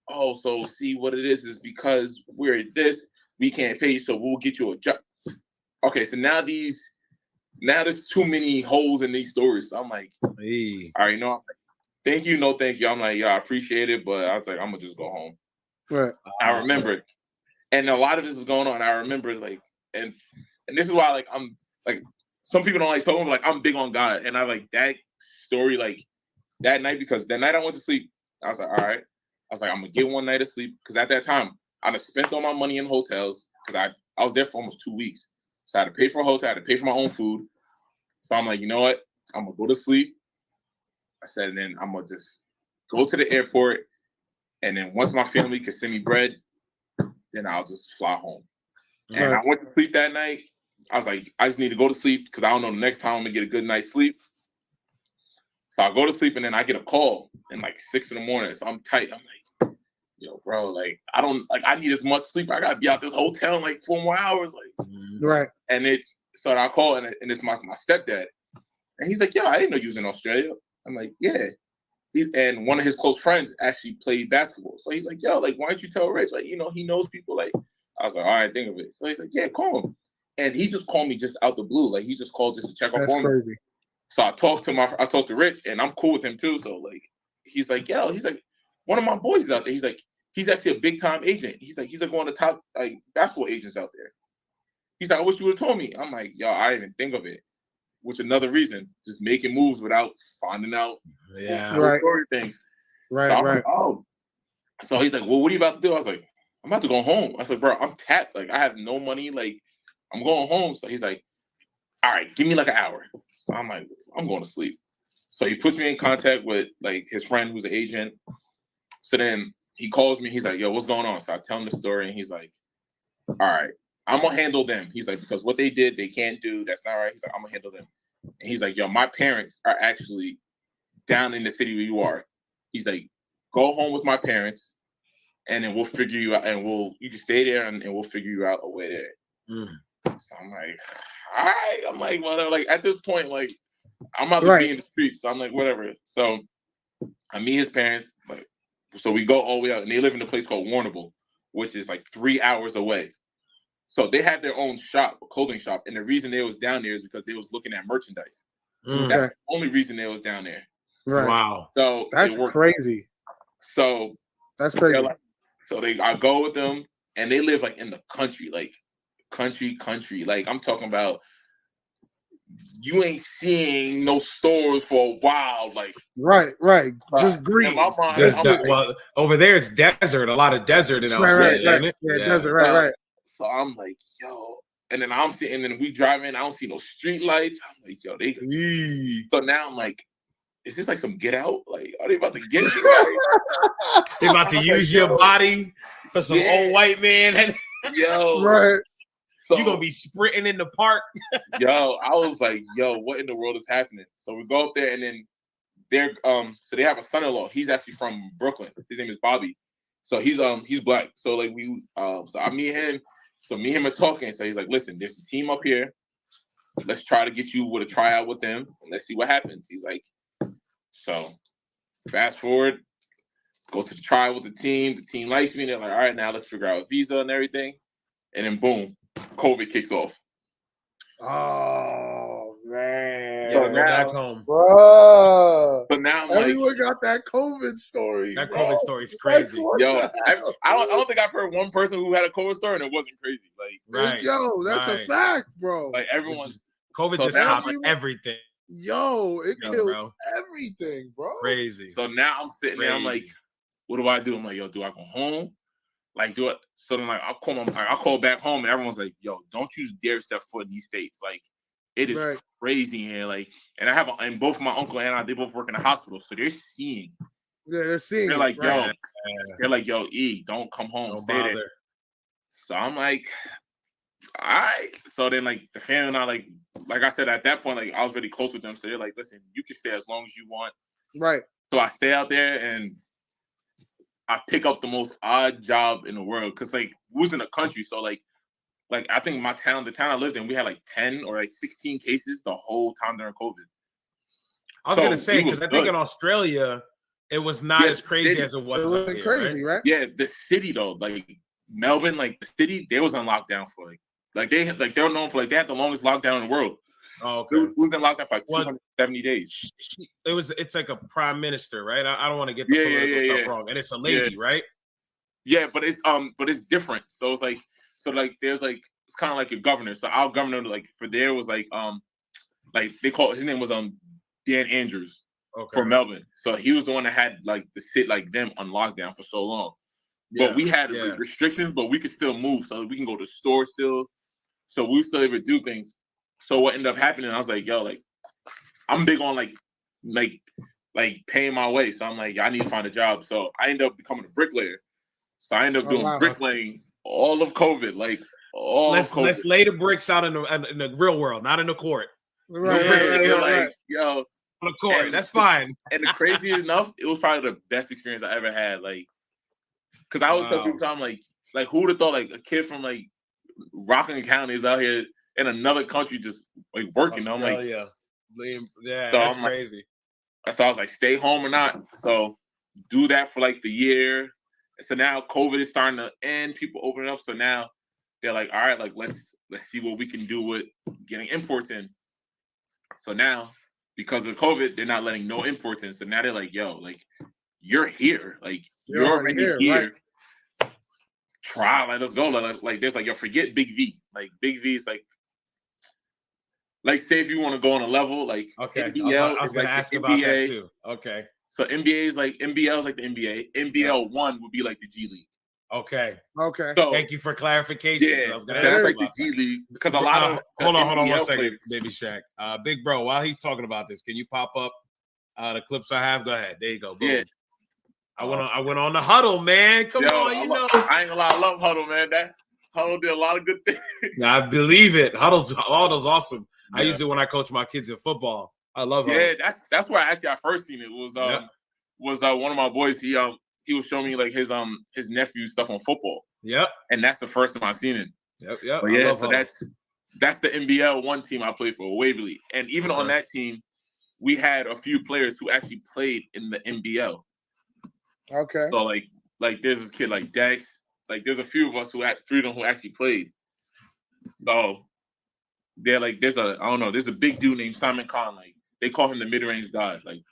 Oh, so see what it is because we're this, we can't pay you. So we'll get you a job. Okay. So now there's too many holes in these stories. So I'm like, hey. All right, thank you, no thank you. I'm like, yeah, I appreciate it, but I was like, I'm gonna just go home. Right. I remember, and a lot of this was going on. I remember, and this is why, I'm some people don't talking, but I'm big on God, and I that story, that night because that night I went to sleep. I was like, all right. I was like, I'm gonna get one night of sleep because at that time I spent all my money in hotels because I was there for almost 2 weeks. So I had to pay for a hotel, I had to pay for my own food. So I'm like, you know what? I'm going to go to sleep. I said, and then I'm going to just go to the airport. And then once my family can send me bread, then I'll just fly home. Right. And I went to sleep that night. I was like, I just need to go to sleep because I don't know the next time I'm going to get a good night's sleep. So I go to sleep and then I get a call in 6 a.m. So I'm tight. I'm like, yo, bro, I need as much sleep. I got to be out this hotel in 4 more hours. Right. And so I call and it's my stepdad. And he's like, yo, I didn't know you was in Australia. I'm like, yeah. And one of his close friends actually played basketball. So he's like, yo, why don't you tell Rich? He knows people. I was like, all right, think of it. So he's like, yeah, call him. And he just called me just out the blue. He just called just to check up on me. So I talked to Rich, and I'm cool with him too. So he's like, yo, he's like, one of my boys is out there. He's like, he's actually a big time agent. He's like one of the top basketball agents out there. He's like, I wish you would have told me. I'm like, yo, I didn't even think of it. Which another reason, just making moves without finding out story things. Right, so right. Like, oh. So he's like, well, what are you about to do? I was like, I'm about to go home. I said, bro, I'm tapped. I have no money. I'm going home. So he's like, all right, give me an hour. So I'm like, I'm going to sleep. So he puts me in contact with his friend who's an agent. So then he calls me. He's like, yo, what's going on? So I tell him the story, and he's like, all right, I'm going to handle them. He's like, because what they did, they can't do. That's not right. He's like, I'm going to handle them. And he's like, yo, my parents are actually down in the city where you are. He's like, go home with my parents, and then we'll figure you out, and you can stay there, and we'll figure you out a way there. So I'm like, all right. I'm like, well, at this point, I'm about to be in the streets. So I'm like, whatever. So I meet his parents. So we go all the way out, and they live in a place called Warrnambool. which is like 3 hours away. So they had their own shop, a clothing shop, and the reason they was down there is because they was looking at merchandise. That's the only reason they was down there. Right. Wow. So that's crazy. So that's crazy. Like, I go with them, and they live like in the country, like country. Like I'm talking about, you ain't seeing no stores for a while. Like right. Just green. Well, over there it's desert. A lot of desert in Australia, isn't it? Yeah, desert. Right. So I'm like, yo, and then I'm sitting, and then we driving. I don't see no street lights. I'm like, yo, they. So now I'm like, is this like some Get Out? Like, are they about to get you? They about to use your body for some old white man. Yo, right. So you're gonna be sprinting in the park. Yo, I was like, yo, what in the world is happening? So we go up there, and then they're so they have a son-in-law. He's actually from Brooklyn. His name is Bobby. So he's black. So like we so I meet him. So me and him are talking. So he's like, listen, there's a team up here. Let's try to get you with a tryout with them, and let's see what happens. He's like, so fast forward, go to the tryout with the team. The team likes me. They're like, all right, now let's figure out a visa and everything. And then boom, COVID kicks off. Oh man! So now, go back home, bro. But now everyone got that COVID story. That COVID story is crazy. Yo, I don't think I've heard one person who had a COVID story and it wasn't crazy. Like, yo, that's a fact, bro. Like everyone, COVID just stopped everything. Yo, it killed everything, bro. Crazy. So now I'm sitting there. I'm like, what do I do? I'm like, yo, do I go home? Like, do it. So then, like, I'll call back home, and everyone's like, yo, don't you dare step foot in these states. Like, it is crazy here. Like, and I have, and both my uncle and I, they both work in the hospital, so they're seeing. Yeah, they're seeing. They're like, yo, E, don't come home, don't stay there. So I'm like, all right. So then, like, the family and I, like I said, at that point, like, I was really close with them. So they're like, listen, you can stay as long as you want. Right. So I stay out there, and I pick up the most odd job in the world because, like, we was in the country. So, like I think the town I lived in, we had like 10 or like 16 cases the whole time during COVID. I was gonna say, because I think in Australia it was not as crazy as it was. It was crazy, right? Yeah, the city though, like Melbourne, like the city, they was on lockdown for like they were known for, like, they had the longest lockdown in the world. Oh, okay. We was in lockdown for like 270 days. It's like a prime minister, right? I don't want to get the political stuff wrong. And it's a lady, right? Yeah, but it's different. So it's like, there's like, it's kind of like a governor. So our governor, like, for there was like they call his name was Dan Andrews for Melbourne. So he was the one that had like the sit like them on lockdown for so long. But we had restrictions, but we could still move. So we can go to stores still. So we still able to do things. So what ended up happening, I was like, yo, like, I'm big on like paying my way. So I'm like, I need to find a job. So I ended up becoming a bricklayer. So I ended up doing bricklaying all of COVID, like all of COVID. Let's lay the bricks out in the real world, not in the court. Right. Yo, on the court, that's fine. And the craziest enough, it was probably the best experience I ever had. Like, because I always tell people, I'm like who would have thought, like, a kid from like Rockland County is out here in another country just like working. Australia. I'm like, yeah, so that's crazy. So I was like, stay home or not. So do that for like the year. So now COVID is starting to end. People opening up. So now they're like, all right, like let's see what we can do with getting imports in. So now, because of COVID, they're not letting no imports in. So now they're like, yo, like, you're here. Like, you're already here. Right? Try, like, let's go. Like, there's like, yo, forget Big V. Like, Big V is like, say if you want to go on a level, like, NBL I was going to ask NBA. about that too. Okay. So NBA is like, NBL is like the NBA. NBL 1 would be like the G League. Okay. So, thank you for clarification. Yeah, I was gonna that's like the G League, because a lot of hold on 1 second, Baby Shaq. Big bro, while he's talking about this, can you pop up the clips I have? Go ahead. There you go. Boom. Yeah. I went on the huddle, man. Come on, you know. I ain't gonna lie, I love Huddle, man. That Huddle did a lot of good things. I believe it. Huddle's awesome. Yeah. I use it when I coach my kids in football. I love Huddle. Yeah, that's where I first seen it. Was one of my boys. He was showing me like his nephew's stuff on football. Yep. And that's the first time I seen it. Yep. But yeah, so that's the NBL 1 team I played for, Waverly. And even on that team, we had a few players who actually played in the NBL. Okay. So like there's this kid like Dex. like there's a few of us three of them who actually played. So they're like, there's a big dude named Simon Khan. Like they call him the mid-range god. Like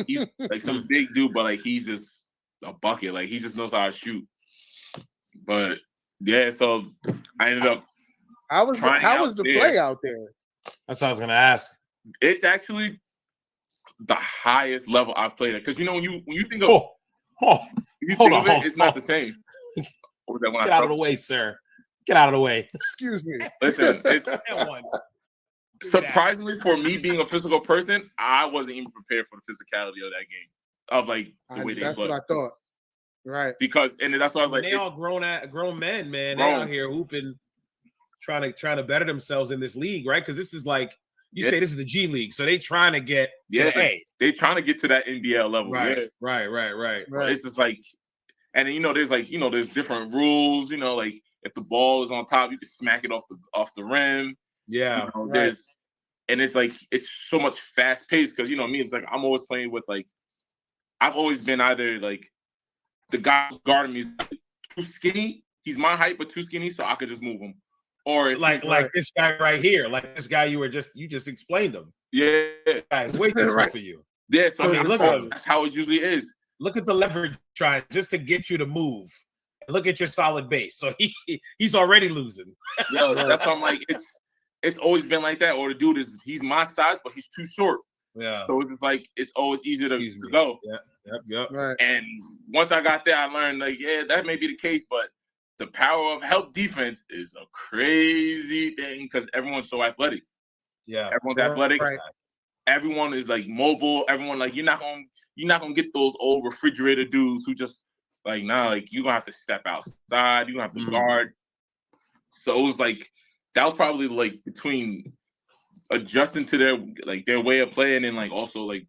he's like some big dude, but like he's just a bucket. Like he just knows how to shoot. But yeah, so I ended up. How was the play out there? That's what I was gonna ask. It's actually the highest level I've played at. Because you know when you think of it's not the same. Get out of the way, sir. Get out of the way. Excuse me. Listen, it's surprisingly for me being a physical person, I wasn't even prepared for the physicality of that game. Of like the way they play. That's what I thought. Right. Because that's why I was like, they all grown men, man. They out here hooping, trying to better themselves in this league, right? Because this is like you say, this is the G League, so they trying to get to the A. They trying to get to that NBL level, right? It's just like, and then there's different rules, like if the ball is on top, you can smack it off the rim. Yeah, and it's like it's so much fast paced because me, it's like I'm always playing with like I've always been either like the guy guarding me is too skinny, he's my height but too skinny, so I could just move him. Or like this guy right here, like this guy you just explained him. Yeah, guys, wait this right for you. Yeah, so that's how it usually is. Look at the leverage trying just to get you to move. Look at your solid base. So he's already losing. Yo, that's why I'm like it's always been like that. Or the dude he's my size, but he's too short. Yeah. So it's like it's always easier to go. Yep. Right. And once I got there, I learned like, that may be the case, but the power of help defense is a crazy thing because everyone's so athletic. Yeah. Everyone's athletic. Right. Everyone is like mobile. Everyone like you're not gonna get those old refrigerator dudes who just like you're gonna have to step outside, you're gonna have to guard. So it was like that was probably like between adjusting to their way of playing and like also like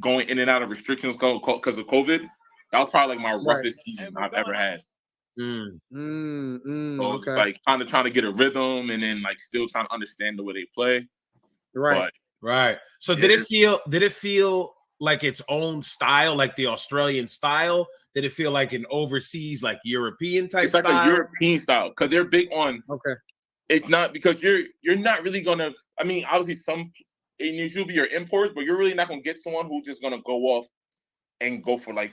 going in and out of restrictions because of COVID. That was probably like my roughest season I've ever had. So it's like kind of trying to get a rhythm and then like still trying to understand the way they play. Right. So did it feel like its own style, like the Australian style? Did it feel like an overseas, like European type style? It's like a European style because they're big on. Okay. It's not because you're not really gonna. I mean, obviously some it usually be your imports, but you're really not gonna get someone who's just gonna go off and go for like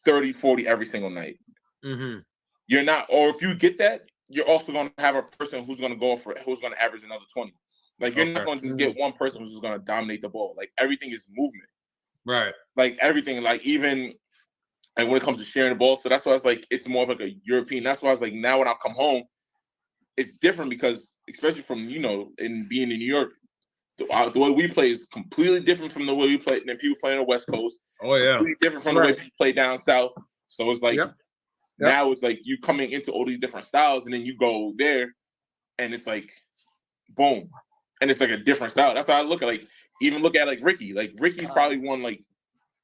30, 40 every single night. Mm-hmm. You're not, or if you get that, you're also gonna have a person who's gonna average another 20. Like you're not gonna just get one person who's just gonna dominate the ball. Like everything is movement. Right. Like everything, like even like when it comes to sharing the ball. So that's why it's like it's more of like a European. That's why I was like now when I come home, it's different because especially from in being in New York, the way we play is completely different from the way we play than people play on the West Coast. Oh yeah, completely different from the way people play down south. So it's like now it's like you coming into all these different styles, and then you go there, and it's like boom, and it's like a different style. That's why I look at like Ricky. Like Ricky's probably one like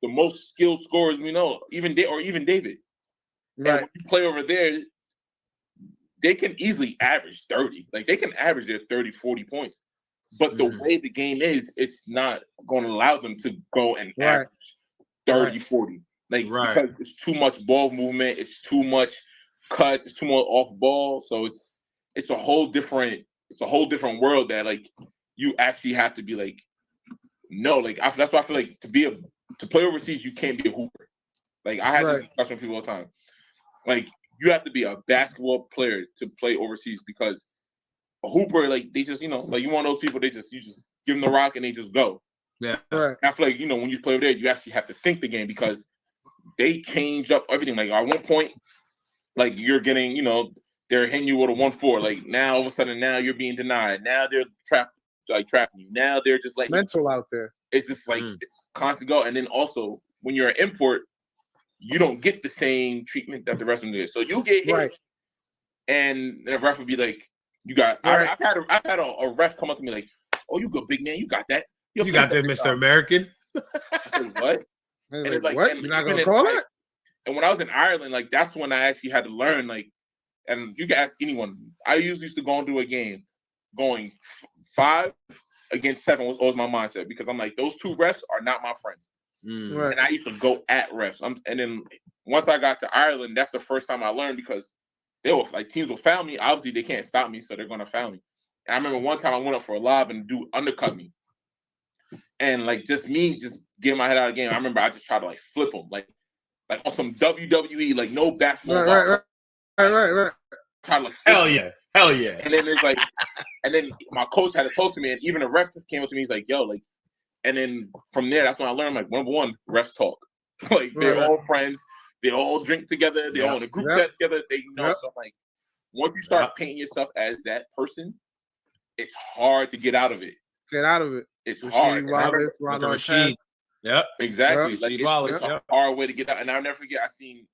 the most skilled scorers we know, even David. Right. And when you play over there, they can easily average 30. Like they can average their 30, 40 points. But the way the game is, it's not going to allow them to go and average 30, 40. Like because it's too much ball movement, it's too much cuts, it's too much off ball. So it's a whole different world that like you actually have to be like that's why I feel like to play overseas, you can't be a hooper. Like I had this discussion with people all the time. Like you have to be a basketball player to play overseas because a hooper, like they just, like you want those people, you just give them the rock and they just go. Yeah. Right. I feel like, when you play over there, you actually have to think the game because they change up everything. Like at one point, like you're getting, they're hitting you with a 1-4. Like now all of a sudden now you're being denied. Now they're trapping you. Now they're just like mental out there. It's just like it's constant go. And then also when you're an import, you don't get the same treatment that the rest of them do. So you'll get hit, and the ref would be like, "You got." I've had a ref come up to me like, "Oh, you good, big man? You got that? You got that, Mr. American." I said, what? And it's like, what? You're not gonna call it? And when I was in Ireland, like that's when I actually had to learn. Like, and you can ask anyone. I usually used to go into a game going 5 against 7 was always my mindset because I'm like, those 2 refs are not my friends. And I used to go at refs. And then once I got to Ireland, that's the first time I learned because they were like teams will foul me. Obviously, they can't stop me, so they're gonna foul me. And I remember one time I went up for a lob and dude undercut me, and like just getting my head out of the game. I remember I just tried to like flip him, like on some WWE, like no basketball. Right. Try to, like, hell yeah. And then it's like, and then my coach had to talk to me, and even the ref came up to me. He's like, "Yo, like," and then from there, that's when I learned like number one, refs talk. Like they're all friends. They all drink together. They're all in a group chat together. They know. So like, once you start painting yourself as that person, it's hard to get out of it. It's hard. Rashid. Yep. Exactly. Yep. Like it's a hard way to get out. And I'll never forget, I seen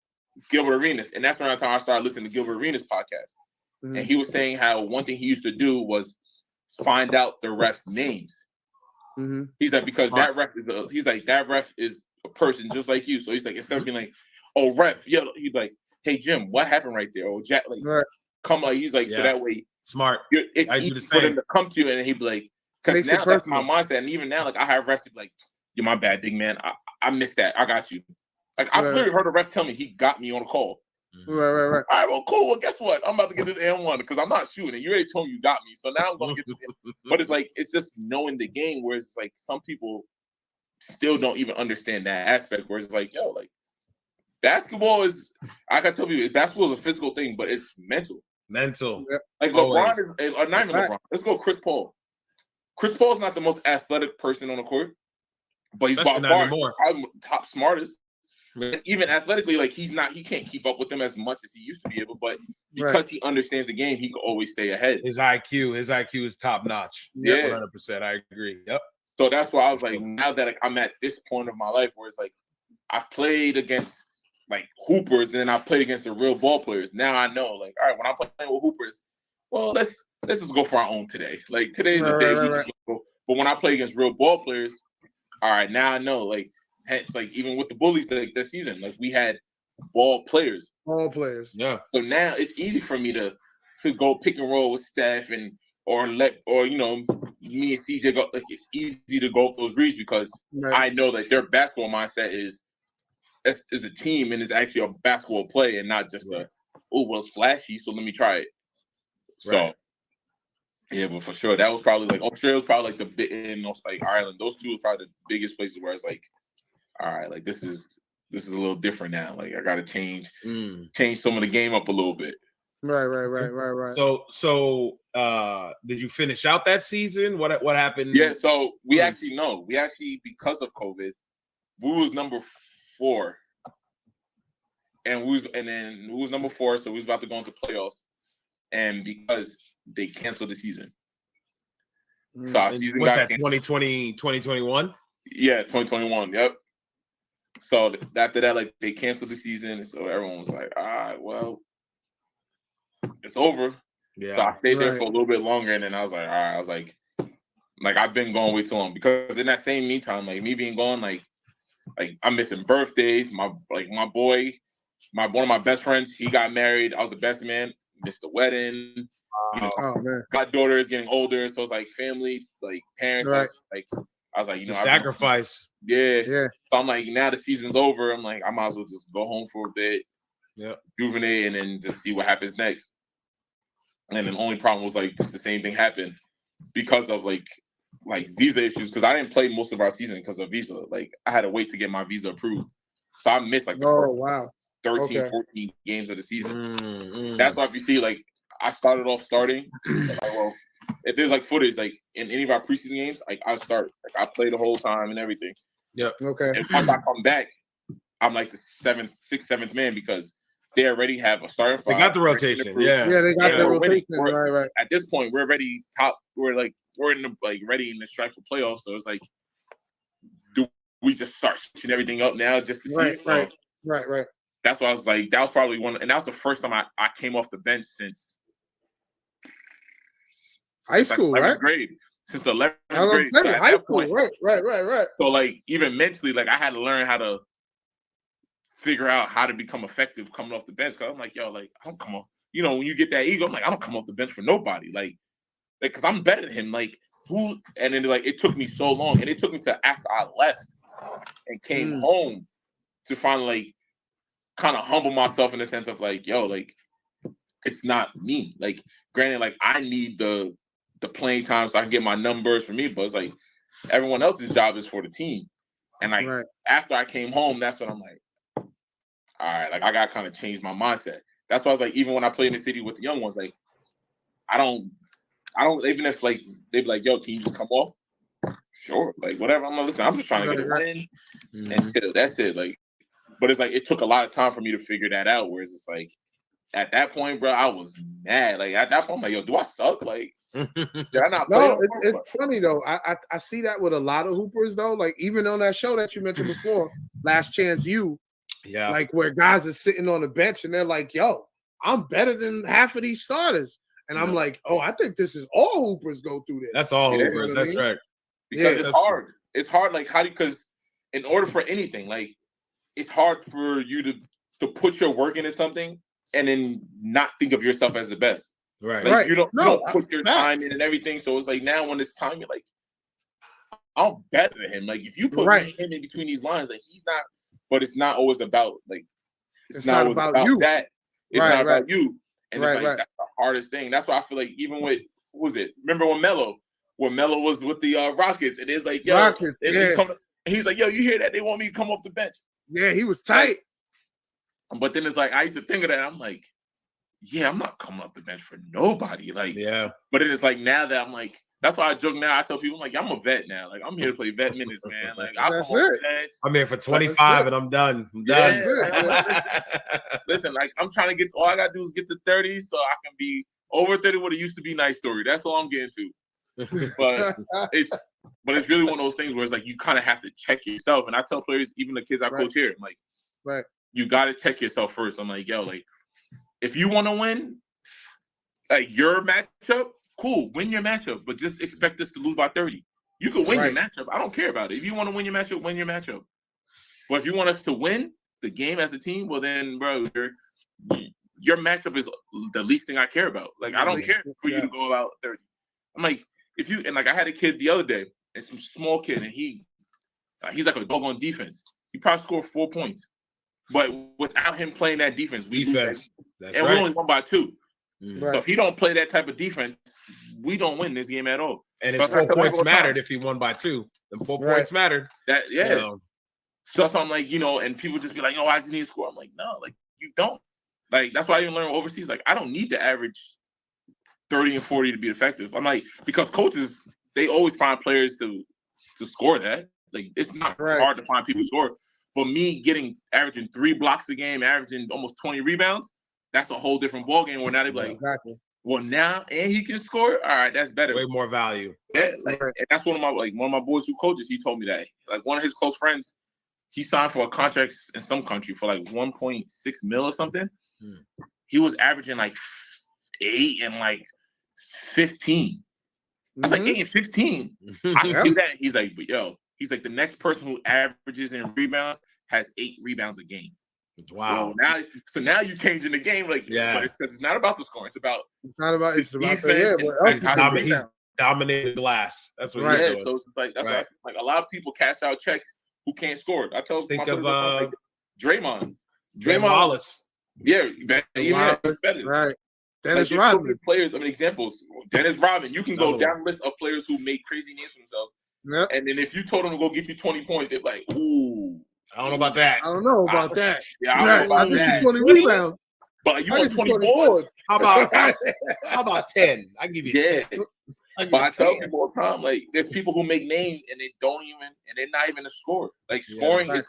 Gilbert Arenas, and that's around the time I started listening to Gilbert Arenas' podcast. Mm-hmm. And he was saying how one thing he used to do was find out the refs' names. Mm-hmm. He's like, because that ref is a person just like you. So he's like, instead of being like, "Oh, ref," yeah, he's like, "Hey, Jim, what happened right there?" Or Jack, like, come like, he's like, so that way, smart. It's easy for them to come to you, and he'd be like, because now that's my mindset. And even now, like, I have refs to be like, "You're my bad, big man. I missed that. I got you." Like, I've literally heard a ref tell me he got me on a call. Right. All right, well, cool. Well, guess what? I'm about to get this M1 because I'm not shooting it. You already told me you got me, so now I'm going to get this. But it's like, it's just knowing the game, where it's like some people still don't even understand that aspect, where it's like, yo, like, basketball is, I got to tell people, basketball is a physical thing, but it's mental. Like LeBron is, or not even LeBron. Let's go Chris Paul. Chris Paul's not the most athletic person on the court, but he's by far top smartest. And even athletically, like he can't keep up with them as much as he used to be able, but because he understands the game, he can always stay ahead. His IQ is top notch. Yeah, 100%. I agree. Yep. So that's why I was like, now that I'm at this point of my life where it's like I've played against like hoopers, and then I played against the real ball players. Now I know, like, all right, when I'm playing with hoopers, well, let's just go for our own today. Like today's the day we just go. But when I play against real ball players, all right, now I know, like even with the bullies like this season, like we had ball players. Yeah. So now it's easy for me to go pick and roll with Steph or you know, me and CJ go. Like it's easy to go for those reads because I know that their basketball mindset is a team and is actually a basketball play and not just well, it's flashy, so let me try it. So yeah, but for sure, that was probably like Australia was probably like the bit in like Ireland. Those two was probably the biggest places where it's like, all right, like this is a little different now. Like I got to change some of the game up a little bit. Right. So did you finish out that season? What happened? Yeah, so we actually because of COVID, we was number 4, and we was number 4, so we was about to go into playoffs, and because they canceled the season. So our season what's got that? 2020, 2021. Yeah, 2021. Yep. So after that, like they canceled the season, so everyone was like, "All right, well, it's over." Yeah. So I stayed there for a little bit longer, and then I was like, "All right," I was like I've been going way too long because in that same meantime, like me being gone, like I'm missing birthdays. My boy, one of my best friends, he got married. I was the best man. Missed the wedding. You know, my daughter is getting older, so it's like family, like parents. Like I was like, you know, sacrifice. Yeah. So I'm like, now the season's over. I'm like, I might as well just go home for a bit, rejuvenate, and then just see what happens next. And then the only problem was like just the same thing happened because of like visa issues. Because I didn't play most of our season because of visa. Like I had to wait to get my visa approved, so I missed like the first 13, 14 games of the season. That's why if you see like I started off starting, like, well, if there's like footage like in any of our preseason games, like I start, like I play the whole time and everything. Yeah. Okay. And once I come back, I'm like the 6th, 7th man because they already have a starting 5. They got the rotation. Yeah, they got the rotation. Right. At this point, we're already top. We're in the ready in the stripe for playoffs. So it's like, do we just start switching everything up now just to see? Right. That's why I was like, that was probably one, and that was the first time I came off the bench since high school, right? Grade. Since the 11th grade. So high school, point, right. So like even mentally, like I had to learn how to figure out how to become effective coming off the bench. Cause I'm like, yo, like I don't come off. You know, when you get that ego, I'm like, I don't come off the bench for nobody. Like cause I'm better than him. Like who? And then like it took me so long, and it took me to after I left and came home to finally like kind of humble myself in the sense of like, yo, like it's not me. Like, granted, like I need the playing time so I can get my numbers for me, but it's like everyone else's job is for the team. And like after I came home, that's when I'm like, all right, like I gotta kind of change my mindset. That's why I was like, even when I play in the city with the young ones, like I don't even if like they'd be like, yo, can you just come off? Sure, like whatever. I'm like, listen, I'm just trying to get a win and chill. That's it. Like, but it's like it took a lot of time for me to figure that out. Whereas it's like at that point, bro, I was mad. Like at that point, I'm like, yo, do I suck? Like, did I not play? No, it's funny though. I see that with a lot of hoopers though. Like even on that show that you mentioned before, Last Chance U. Yeah. Like where guys are sitting on the bench and they're like, yo, I'm better than half of these starters. And I'm like, oh, I think this is all hoopers go through this. That's all hoopers. That's right. Because it's hard. It's hard. Like because in order for anything, like it's hard for you to put your work into something and then not think of yourself as the best. Right. Like you don't put your time in and everything. So it's like now when it's time, you're like, I'm better than him. Like if you put him in between these lines, like he's not. But it's not always about like it's not always about you. That. It's not about you. And it's like that's the hardest thing. That's why I feel like even with what was it? Remember when Melo was with the Rockets and it's like, yo, he's like, yo, you hear that? They want me to come off the bench. Yeah, he was tight. But then it's like I used to think of that. I'm like, yeah, I'm not coming off the bench for nobody. Like, but it is like now that I'm like, that's why I joke now. I tell people, I'm like, I'm a vet now. Like, I'm here to play vet minutes, man. Like, I'm here for 25 and I'm done. I'm done. Listen, like, I'm trying to get, all I got to do is get to 30 so I can be over 30 with a used to be nice story. That's all I'm getting to. But it's really one of those things where it's like, you kind of have to check yourself. And I tell players, even the kids I coach here, I'm like, you got to check yourself first. I'm like, yo, like, if you want to win, like, your matchup, cool, win your matchup, but just expect us to lose by 30. You can win your matchup. I don't care about it. If you want to win your matchup, win your matchup. But if you want us to win the game as a team, well then, bro, your matchup is the least thing I care about. Like, I don't care for you to go out 30. I'm like, I had a kid the other day, and some small kid, and he's like a dog on defense. He probably scored 4 points. But without him playing that defense, we only won by 2. So if he don't play that type of defense, we don't win this game at all. And his 4 points mattered if he won by 2. Them 4 points mattered. So I'm like, and people just be like, oh, I just need to score. I'm like, no, like you don't. Like that's why I even learn overseas. Like I don't need to average 30 and 40 to be effective. I'm like, because coaches, they always find players to score that. Like it's not hard to find people to score. But me averaging 3 blocks a game, averaging almost 20 rebounds, that's a whole different ballgame where now they're like, well, now and he can score. All right, that's better. Way more value. Yeah, and that's one of my boys who coaches. He told me that like one of his close friends, he signed for a contract in some country for like 1.6 mil or something. He was averaging like 8 and like 15. I was like 8 and 15. I can do that. He's like, but yo, he's like the next person who averages in rebounds has 8 rebounds a game. Wow. So now you're changing the game, like but it's because it's not about the scoring. It's about he's dominating glass. That's what he's doing. So it's like that's why like a lot of people cash out checks who can't score. I tell like Draymond Wallace. Yeah, better. Right. Dennis Rodman. Players, examples. Dennis Rodman. You can go down the list of players who made crazy names for themselves. Yep. And then if you told them to go get you 20 points, they're like, ooh. I don't know about that. I don't know about that. Yeah, I don't know about that. 20 rebounds. But you want 20 boards? How about 10? I give you 10. But I tell people all the time, like, there's people who make names and they're not even a scorer. Like, scoring is,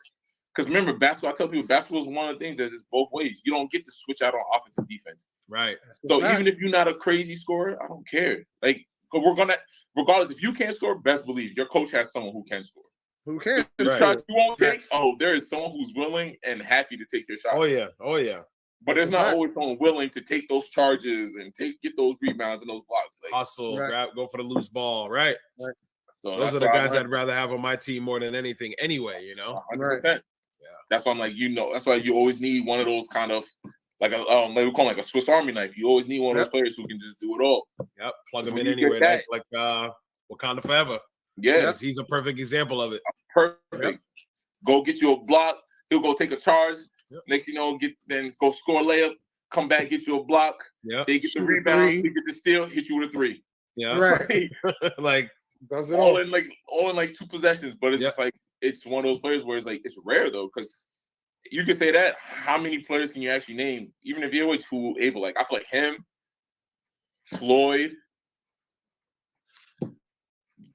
because remember, basketball, I tell people, basketball is one of the things that is both ways. You don't get to switch out on offense and defense. Right. So even if you're not a crazy scorer, I don't care. Like, regardless, if you can't score, best believe your coach has someone who can score. Who can? The shot you won't take, there is someone who's willing and happy to take your shot. Oh, yeah. But there's not always someone willing to take those charges and get those rebounds and those blocks. Like, hustle, go for the loose ball, right? So those are the guys I'd rather have on my team more than anything anyway, 100%. Yeah. That's why I'm like, that's why you always need one of those kind of, like we call them like a Swiss Army knife. You always need one of those players who can just do it all. Yep, plug them in anywhere. Like Wakanda Forever. Yeah. He's a perfect example of it. Perfect. Go get you a block. He'll go take a charge. Yep. Next you know, then go score a layup, come back, get you a block. Yep. They get the rebound, they get the steal, hit you with a 3. Yeah. Right. Like does it all in like 2 possessions. But it's just like it's one of those players where it's like it's rare though, because you can say that. How many players can you actually name? Even if you're who able, like I feel like him, Floyd,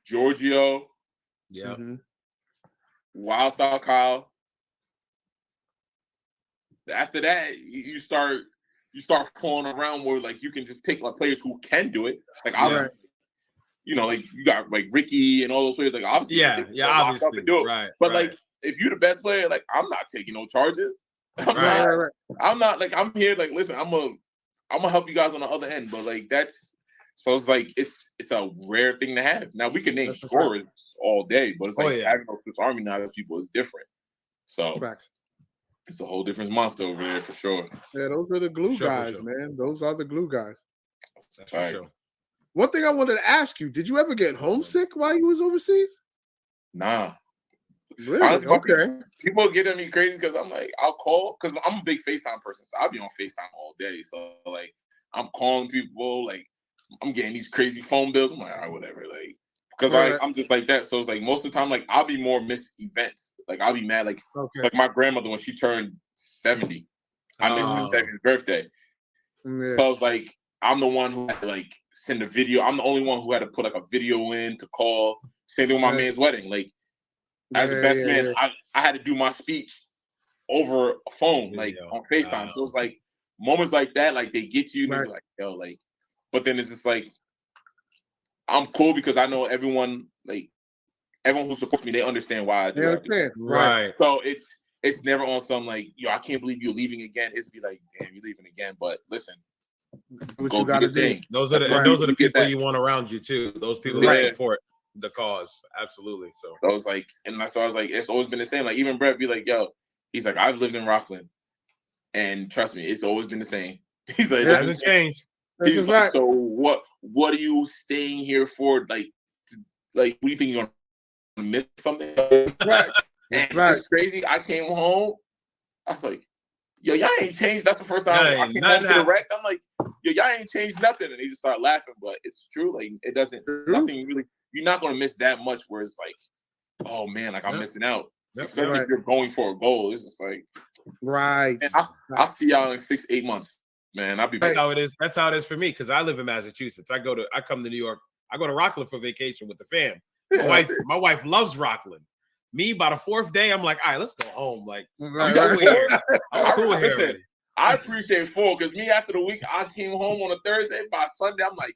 Giorgio, Wildstyle Kyle. After that, you start pulling around where like you can just pick like players who can do it. Like you know, like you got like Ricky and all those players. Like obviously, obviously, up and do it. Right. But like, if you're the best player, like I'm not taking no charges. I'm not like I'm here. Like, listen, I'm gonna help you guys on the other end. But like so it's like it's a rare thing to have. Now we can name scorers all day, but it's like having a Swiss Army knife of people is different. So it's a whole different monster over there for sure. Yeah, those are the glue guys, man. Those are the glue guys. That's for sure. One thing I wanted to ask you: did you ever get homesick while you was overseas? Nah. Really? Honestly, okay. People get at me crazy because I'm like, I'll call because I'm a big FaceTime person, so I'll be on FaceTime all day. So like, I'm calling people, like I'm getting these crazy phone bills. I'm like, all right, whatever, like because I'm just like that. So it's like most of the time, like I'll be more miss events. Like I'll be mad, like my grandmother when she turned 70, I missed her 70th birthday. Yeah. So it's like I'm the one who had to like send a video. I'm the only one who had to put like a video in to call. Same thing with my man's wedding. Like as a best man, I had to do my speech over a phone, like on FaceTime. So it's like moments like that, like they get you, and they're like, yo, like, but then it's just like I'm cool because I know everyone who supports me, they understand why I do it. Right. So it's never on some like, yo, I can't believe you're leaving again. It's be like, damn, you're leaving again. But listen, what you gotta do. Those are the people you want around you too. Those people that support the cause. Absolutely. So I was like, and that's why I was like, it's always been the same. Like even Brett be like, yo, he's like, I've lived in Rockland, and trust me, it's always been the same. He's like, it hasn't changed. He's like, so what are you staying here for? Like what do you think you're gonna miss something? And it's crazy. I came home. I was like, yo, y'all ain't changed. That's the first time I came home to the wreck. I'm like, yo, y'all ain't changed nothing. And he just started laughing. But it's true. Like it doesn't. Nothing really. You're not gonna miss that much. Where it's like, oh man, like I'm missing out. Especially if you're going for a goal. It's just like, and I'll see y'all in 6-8 months. Man, I'll be back. That's how it is. That's how it is for me because I live in Massachusetts. I come to New York. I go to Rockland for vacation with the fam. My wife loves Rockland. Me, by the 4th day, I'm like, all right, let's go home. Like, I'm cool here. Listen, I appreciate 4 because me after the week, I came home on a Thursday. By Sunday, I'm like,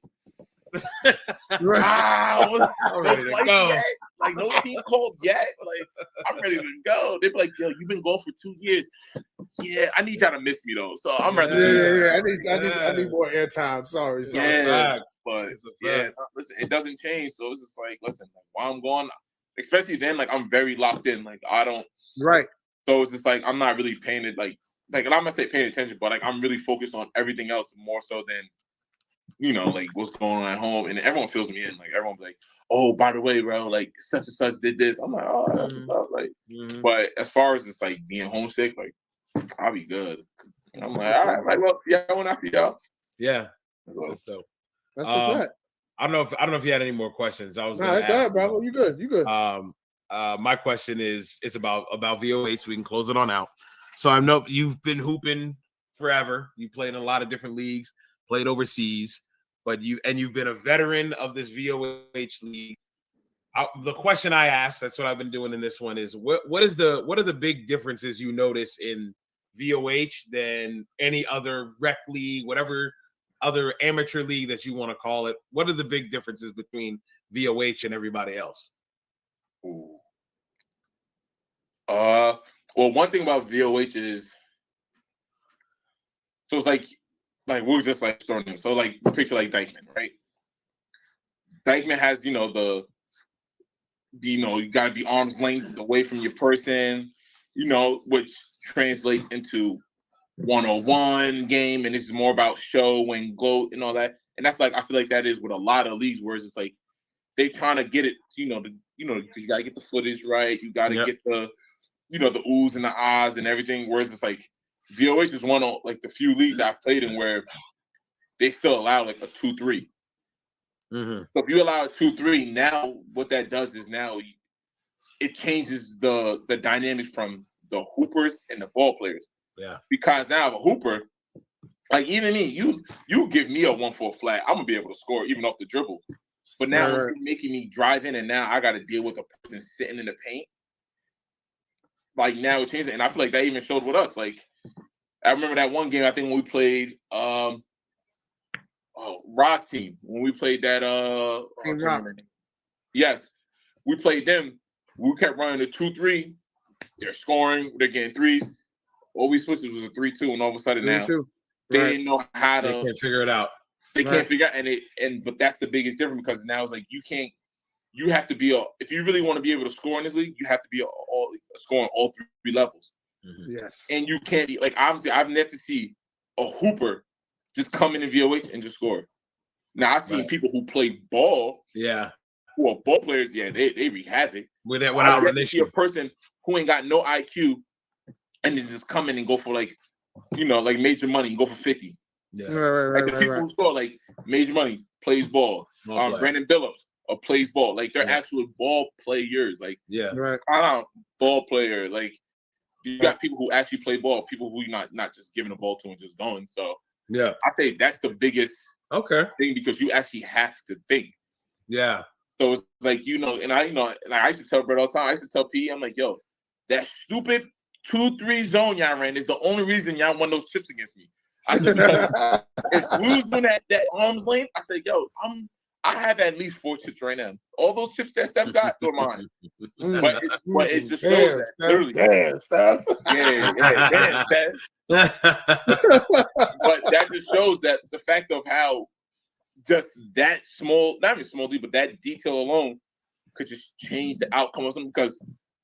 wow, I'm ready to go. Like no team called yet. Like I'm ready to go. They'd be like, yo, you've been gone for 2 years. Yeah, I need y'all to miss me though. So I'm ready. I need more airtime. Sorry. But listen, it doesn't change. So it's just like, listen, while I'm gone, especially then, like I'm very locked in. Like I don't. So it's just like I'm not really paying it. Like I'm not gonna say paying attention, but like I'm really focused on everything else more so than, you know, like what's going on at home. And everyone fills me in. Like everyone's like, oh, by the way, bro, like such and such did this. I'm like, oh, that's what's up. Like, but as far as just like being homesick, like I'll be good. And I'm like, all right, like, well, yeah, I went after y'all. Yeah, that's dope. That's what's that. I don't know if you had any more questions. I was go ahead, bro. You good? My question is, it's about VOH, so we can close it on out. So I know you've been hooping forever. You played in a lot of different leagues, played overseas, but you've been a veteran of this VOH league. The question I asked, that's what I've been doing in this one, is what are the big differences you notice in VOH than any other rec league, whatever other amateur league that you want to call it? What are the big differences between VOH and everybody else? Well, one thing about VOH is, so it's like we're just like throwing them. So like picture like Dykeman, right? Dykeman has, you know, you gotta be arm's length away from your person, you know, which translates into 101 game, and it's more about show and GOAT and all that. And that's like, I feel like that is with a lot of leagues, where it's just like they trying to get it, because you gotta get the footage right, you gotta get you know, the oohs and the ahs and everything. Whereas it's like VOH is one of like the few leagues that I've played in where they still allow like a 2-3. Mm-hmm. So if you allow a 2-3, now what that does is now it changes the dynamics from the hoopers and the ball players. Yeah. Because now a hooper, like even me, you give me a 1-4 flat, I'm gonna be able to score even off the dribble. But now you're making me drive in, and now I got to deal with a person sitting in the paint. Like now it changed, and I feel like that even showed with us. Like I remember that one game I think when we played Rock team when we played that Team Rock. Yes, we played them. We kept running the 2-3. They're scoring. They're getting threes. All we switched was a 3-2, and all of a sudden now they didn't know how to. They can't figure it out. They can't figure out, but that's the biggest difference because now it's like you can't. You have to be if you really want to be able to score in this league, you have to be scoring all three levels. Mm-hmm. Yes, and you can't be like obviously I've yet to see a hooper just come in VOH and just score. Now I've seen people who play ball, who are ball players, they wreak havoc. Without I see a person who ain't got no IQ and they just come in and go for like major money and go for 50. Yeah, the people who score like major money plays ball. Brandon Billups plays ball. Like they're actual ball players. Like ball player. Like you got people who actually play ball. People who you're not just giving the ball to and just going. So I say that's the biggest thing because you actually have to think. Yeah. So it's like and I used to tell Brett all the time. I used to tell P, I'm like, yo, that stupid 2-3 zone y'all ran is the only reason y'all won those chips against me. I said, if we was doing that arm's length, I said, yo, I have at least 4 chips right now. All those chips that Steph got are mine. But it just shows that literally. Damn, Steph. Damn, Steph. But that just shows that the fact of how just that small, not even small deal, but that detail alone could just change the outcome of something. Because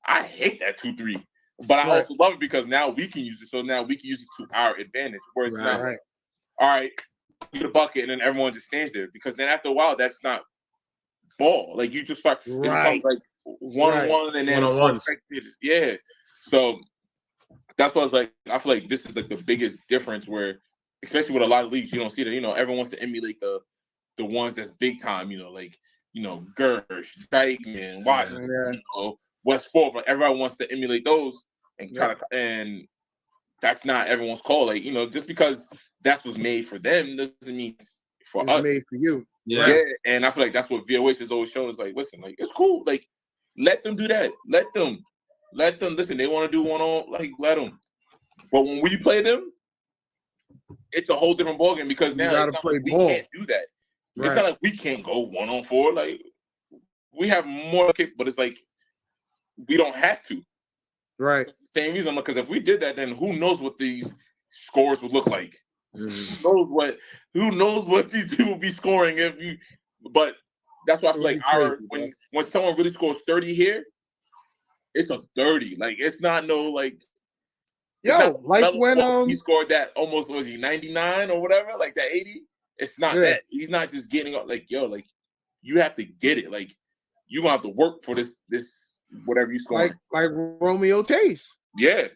I hate that 2-3. But I also love it because now we can use it. So now we can use it to our advantage. Where it's not like, all right, get a bucket and then everyone just stands there. Because then after a while, that's not ball. Like you just start, it becomes like one-on-one and then one-on-ones. So that's why I was like, I feel like this is like the biggest difference where, especially with a lot of leagues, you don't see that. Everyone wants to emulate the ones that's big time. Gersh, Dykeman, Watson, West Fork. Like everyone wants to emulate those and and that's not everyone's call. Like just because that's what's made for them doesn't mean it's for us. Made for you. Yeah, and I feel like that's what VOH has always shown. Is like, listen, like it's cool. Like, let them do that. Let them. Listen, they want to do one-on, like let them. But when we play them, it's a whole different ballgame because now we can't do that. It's not like we can't go 1-on-4. Like we have more, but it's like we don't have to. Right. Same reason, because if we did that, then who knows what these scores would look like? Mm-hmm. Who knows what these people be scoring if you? But that's why I feel like when someone really scores 30 here, it's a 30. Like it's not no like. Like when he scored that almost 99 or whatever, like that 80. It's not that he's not just getting up. Like like you have to get it. Like you gonna have to work for this whatever you scoring. Like Romeo Chase. Yeah.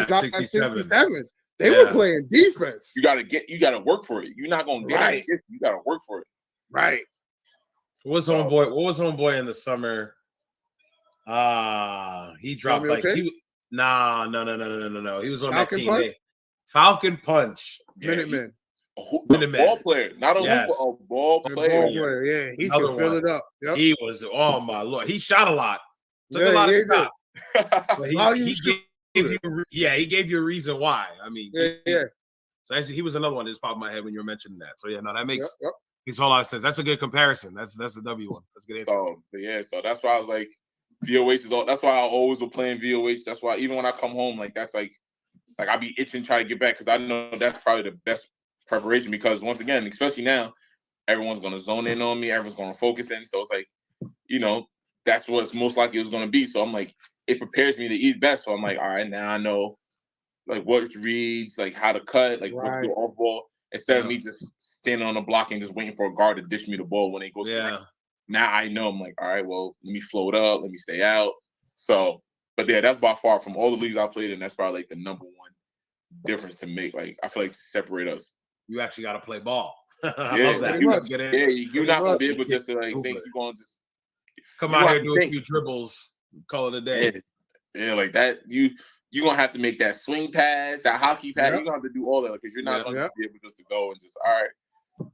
67. They were playing defense. You gotta work for it. You're not gonna get it. You gotta work for it. Right. What was homeboy in the summer? He dropped Romeo like Chase? No. He was on that team. Punch? Falcon Punch. Minutemen. Ball player, not a hooper, a ball player. Yeah, he can fill it up. Yep. He was, oh my Lord, he shot a lot. Took a lot of shots. He gave you a reason why. I mean, So actually, he was another one that just popped in my head when you were mentioning that. So that makes a whole lot of sense. That's a good comparison. That's a W one. That's a good answer. So that's why I was like, VOH is all. That's why I always was playing VOH. That's why even when I come home, like that's like I be itching trying to get back because I know that's probably the best preparation because once again, especially now, everyone's gonna zone in on me. Everyone's gonna focus in. So it's like, that's what's most likely it's gonna be. So I'm like, it prepares me to eat best. So I'm like, all right, now I know like what reads, like how to cut, like what to do off ball instead of me just standing on the block and just waiting for a guard to dish me the ball when they go to the ring. Now I know I'm like, all right, well, let me float up, let me stay out. So But yeah, that's by far from all the leagues I played in. That's probably like the number one difference to make. Like I feel like to separate us. You actually got to play ball. I Yeah, love that. You're not gonna be able just to like think you're gonna just come out here, do a few dribbles, call it a day. Yeah, like that. You're gonna have to make that swing pass, that hockey pass. You're gonna have to do all that because you're not gonna be able just to go and just all right.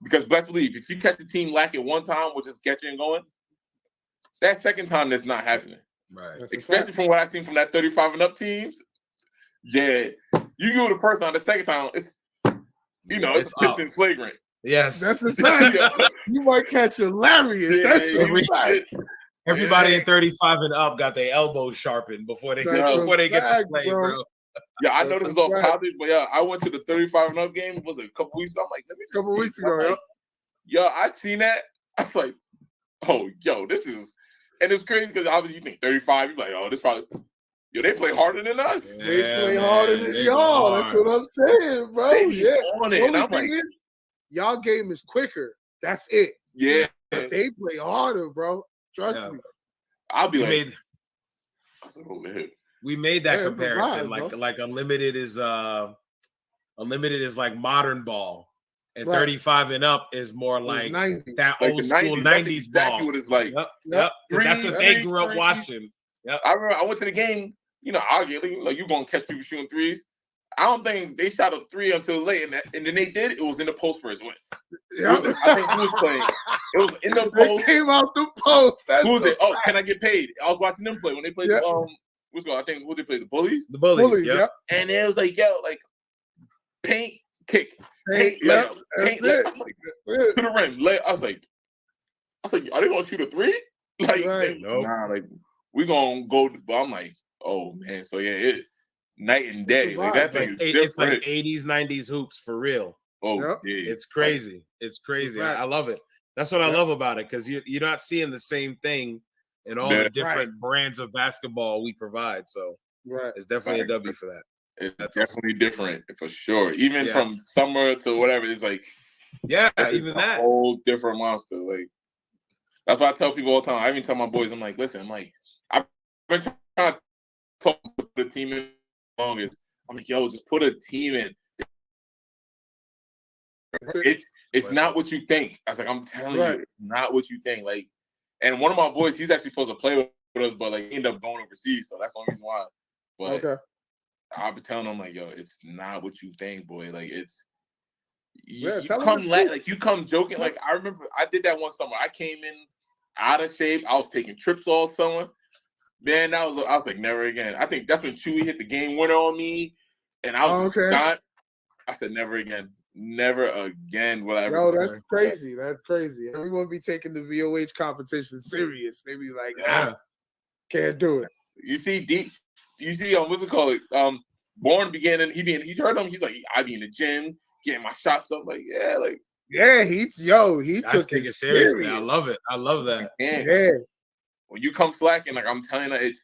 Because best believe if you catch the team lacking one time, we'll just get you and going. That second time, that's not happening. Right. Especially from what I've seen from that 35 and up teams. Yeah, you go the first time, the second time, it's it's Pistons flagrant. Yes, that's the fact. You might catch a lariat. Everybody in 35 and up got their elbows sharpened before they get to play, bro. Yeah, I know this is off topic, but yeah, I went to the 35 and up game. Was it a couple weeks ago? I'm like, let me just couple weeks ago, yo, I seen that. I was like, oh, yo, this is, and it's crazy because obviously you think 35, you're like, oh, this probably. Yo, they play harder than us. Yeah, they play harder than y'all. That's what I'm saying, bro. On it. And I'm like, y'all game is quicker. That's it. Yeah. But they play harder, bro. Trust me. I'll be we made that comparison. Like unlimited is like modern ball. And 35 and up is more like that old school 90s exactly ball. What it's like. Yep. That's what they grew up watching. Yep. I remember I went to the game. Arguably, like you're gonna catch people shooting threes. I don't think they shot a three until late, and then they did. It was in the post for his win. I think who was playing? It was in the post. It came out the post. Who was it? Oh, can I get paid? I was watching them play when they played. What's going? I think who they played? The Bullies. The Bullies. Yep. And it was like, yo, like paint kick, paint layup, paint layup. Like, to the rim. I was like, are they gonna shoot a three? Like, nah, like we gonna go. But I'm like, oh man, so yeah, night and day. Like that thing is different. It's like 80s, 90s hoops for real. Oh, yeah. It's crazy. It's crazy. I love it. That's what I love about it because you're not seeing the same thing in all the different brands of basketball we provide. So it's definitely a W for that. It's definitely different for sure. Even from summer to whatever, it's like even that whole different monster. Like that's why I tell people all the time. I even tell my boys, I'm like, listen, I've been trying to talk to the team in longest. I'm like, yo, just put a team in. It's not what you think. I was like, I'm telling you, it's not what you think. Like, and one of my boys, he's actually supposed to play with us, but like he ended up going overseas, so that's the only reason why. But I'll be telling him like, yo, it's not what you think, boy. Like it's you come joking. Like I remember I did that one summer. I came in out of shape. I was taking trips all summer. Man, I was like, never again. I think that's when Chewy hit the game winner on me, and I was not. I said, never again. Never again will I ever. No, that's crazy. That's crazy. Everyone be taking the VOH competition serious. They be like, can't do it. You see, what's it called? Born beginning. He heard him. He's like, I be in the gym getting my shots up. Like, he took it seriously. I love it. I love that. Yeah. When you come slacking, like I'm telling you,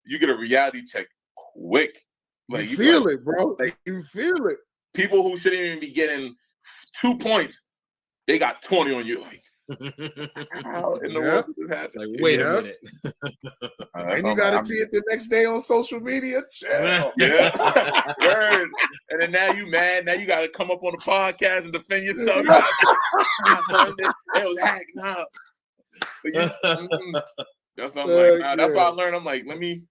you get a reality check quick. Like you feel it, bro. Like you feel it. People who shouldn't even be getting 2 points, they got 20 on you. Like, how in the world did it happen? Like, wait a minute. And you got to see it the next day on social media. Word. And then now you mad. Now you got to come up on the podcast and defend yourself. It was hack now. That's what I'm like. Nah, that's why I learned. I'm like, let me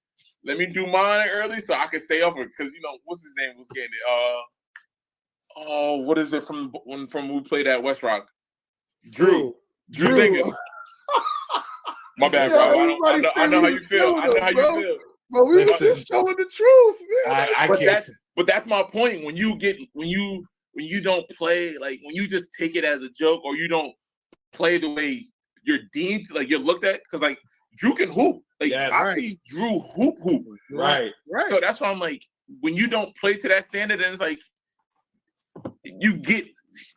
do mine early so I can stay up because what's his name was getting it. What is it from we played at West Rock? Drew Diggins. My bad, bro. I know how you feel. But we was just showing the truth, man. But that's my point. When you don't play, like when you just take it as a joke or you don't play the way you're deemed, like you're looked at, because like Drew can hoop. Like I see Drew hoop. Right. So that's why I'm like, when you don't play to that standard, and it's like you get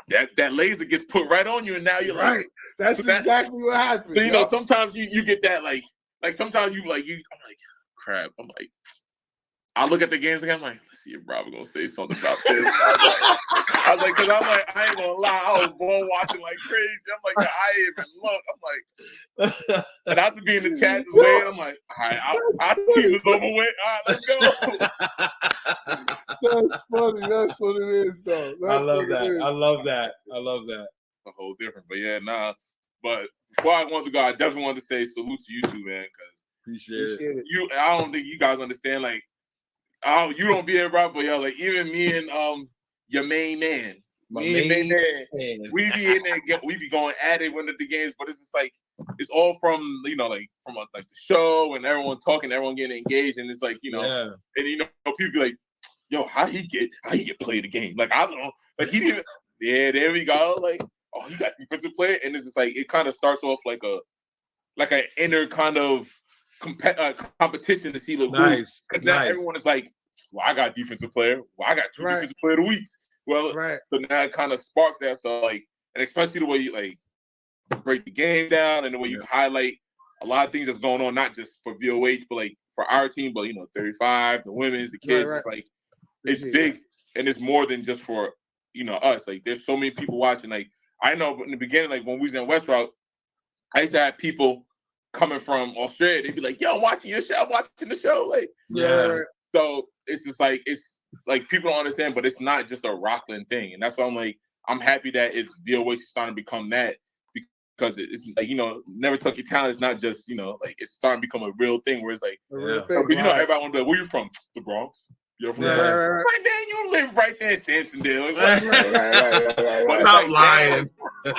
that laser gets put right on you, and now you're like, that's exactly what happens. So sometimes you get that like sometimes I'm like, crap. I'm like, I look at the games again. I'm like, let's see if Bravo gonna say something about this. I was like, because I'm like, I ain't gonna lie, I was ball watching like crazy. I'm like, I ain't even look. I'm like, and I have to be in the chat this way. I'm like, all right, our team is over with. All right, let's go. That's funny. That's what it is, though. I love that. I love that. A whole different, but yeah, nah. But before I wanted to go, I definitely wanted to say salute to you two, man, because appreciate it. I don't think you guys understand, like, you don't be there, bro, but yo, like, even me and your main man, we be in there, we be going at it when at the games, but it's just like it's all from like from like the show and everyone talking, everyone getting engaged, and it's like and people be like, yo, how he get played the game? Like I don't know, like he didn't. Yeah, there we go. Like, oh, he got defensive player, and it's just like it kind of starts off like an inner kind of competition to see like nice. Because now everyone is like, well, I got defensive player. Well, I got two defensive player of the week. Well, so now it kind of sparks that. So like, and especially the way you like break the game down and the way you highlight a lot of things that's going on, not just for VOH, but like for our team, but 35, the women's, the kids. It's like it's big, and it's more than just for us. Like there's so many people watching. Like I know in the beginning, like when we was in West Route, I used to have people coming from Australia. They'd be like, "Yo, I'm watching your show. I'm watching the show." Like, So it's just like people don't understand, but it's not just a Rockland thing, and that's why I'm like, I'm happy that it's VOH starting to become that because it's like never tuck your talent. It's not just like it's starting to become a real thing where it's like everybody want to be like, where you from? The Bronx. You're from right, man, you live right there in Sampsondale. Like, Stop lying.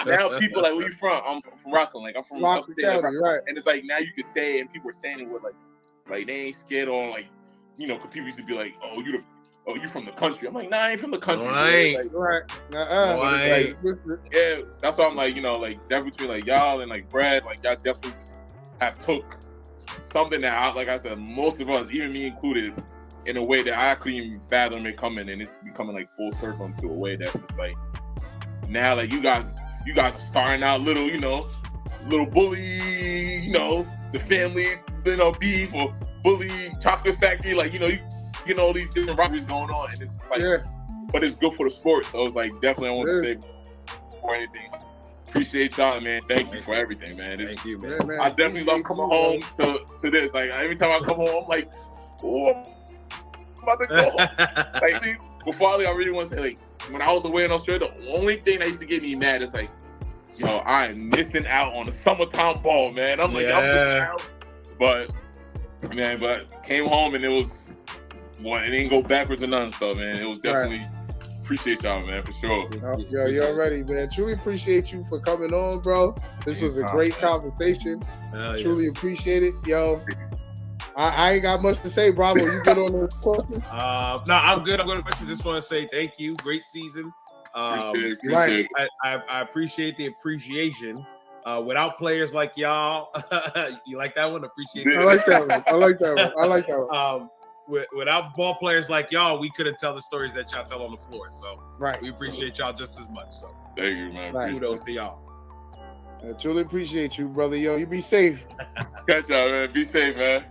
Now people like, where you from? I'm from Rockland. Like I'm from Rockland County, right? And it's like now you can say it, and people are saying it with like they ain't scared on like because people used to be like, oh you from the country. I'm like, nah, I ain't from the country. No, I ain't. Right. Yeah, that's why I'm like, like definitely between like y'all and like Brad, like y'all definitely have took something that like I said, most of us, even me included, in a way that I couldn't even fathom it coming, and it's becoming like full circle into a way that's just like now like you guys starting out little bully, the family, beef or bully chocolate factory, like all these different rivalries going on, and it's like but it's good for the sport. So it's like definitely I want to say before anything, appreciate y'all, man. Thank you for everything, man. Thank you, man. I definitely love coming home to this. Like every time I come home, I'm like, oh, I'm about to go home. Like before I really want to say, like when I was away in Australia, the only thing that used to get me mad is like, yo, I am missing out on the summertime ball, man. I'm like, I'm missing out. But came home and it was it didn't go backwards or nothing. So man, it was definitely appreciate y'all, man, for sure. Yo, you already, man. Truly appreciate you for coming on, bro. This was a great conversation. Truly appreciate it, yo. I ain't got much to say, Bravo. You good on those questions? No, I'm good. I'm going to questions. Just want to say thank you. Great season. Appreciate it. I appreciate the appreciation. Without players like y'all, you like that one? Appreciate that. I like that one. Without ball players like y'all, we couldn't tell the stories that y'all tell on the floor. So we appreciate y'all just as much. So thank you, man. Kudos to y'all. I truly appreciate you, brother. Yo, you be safe. Catch y'all, man. Be safe, man.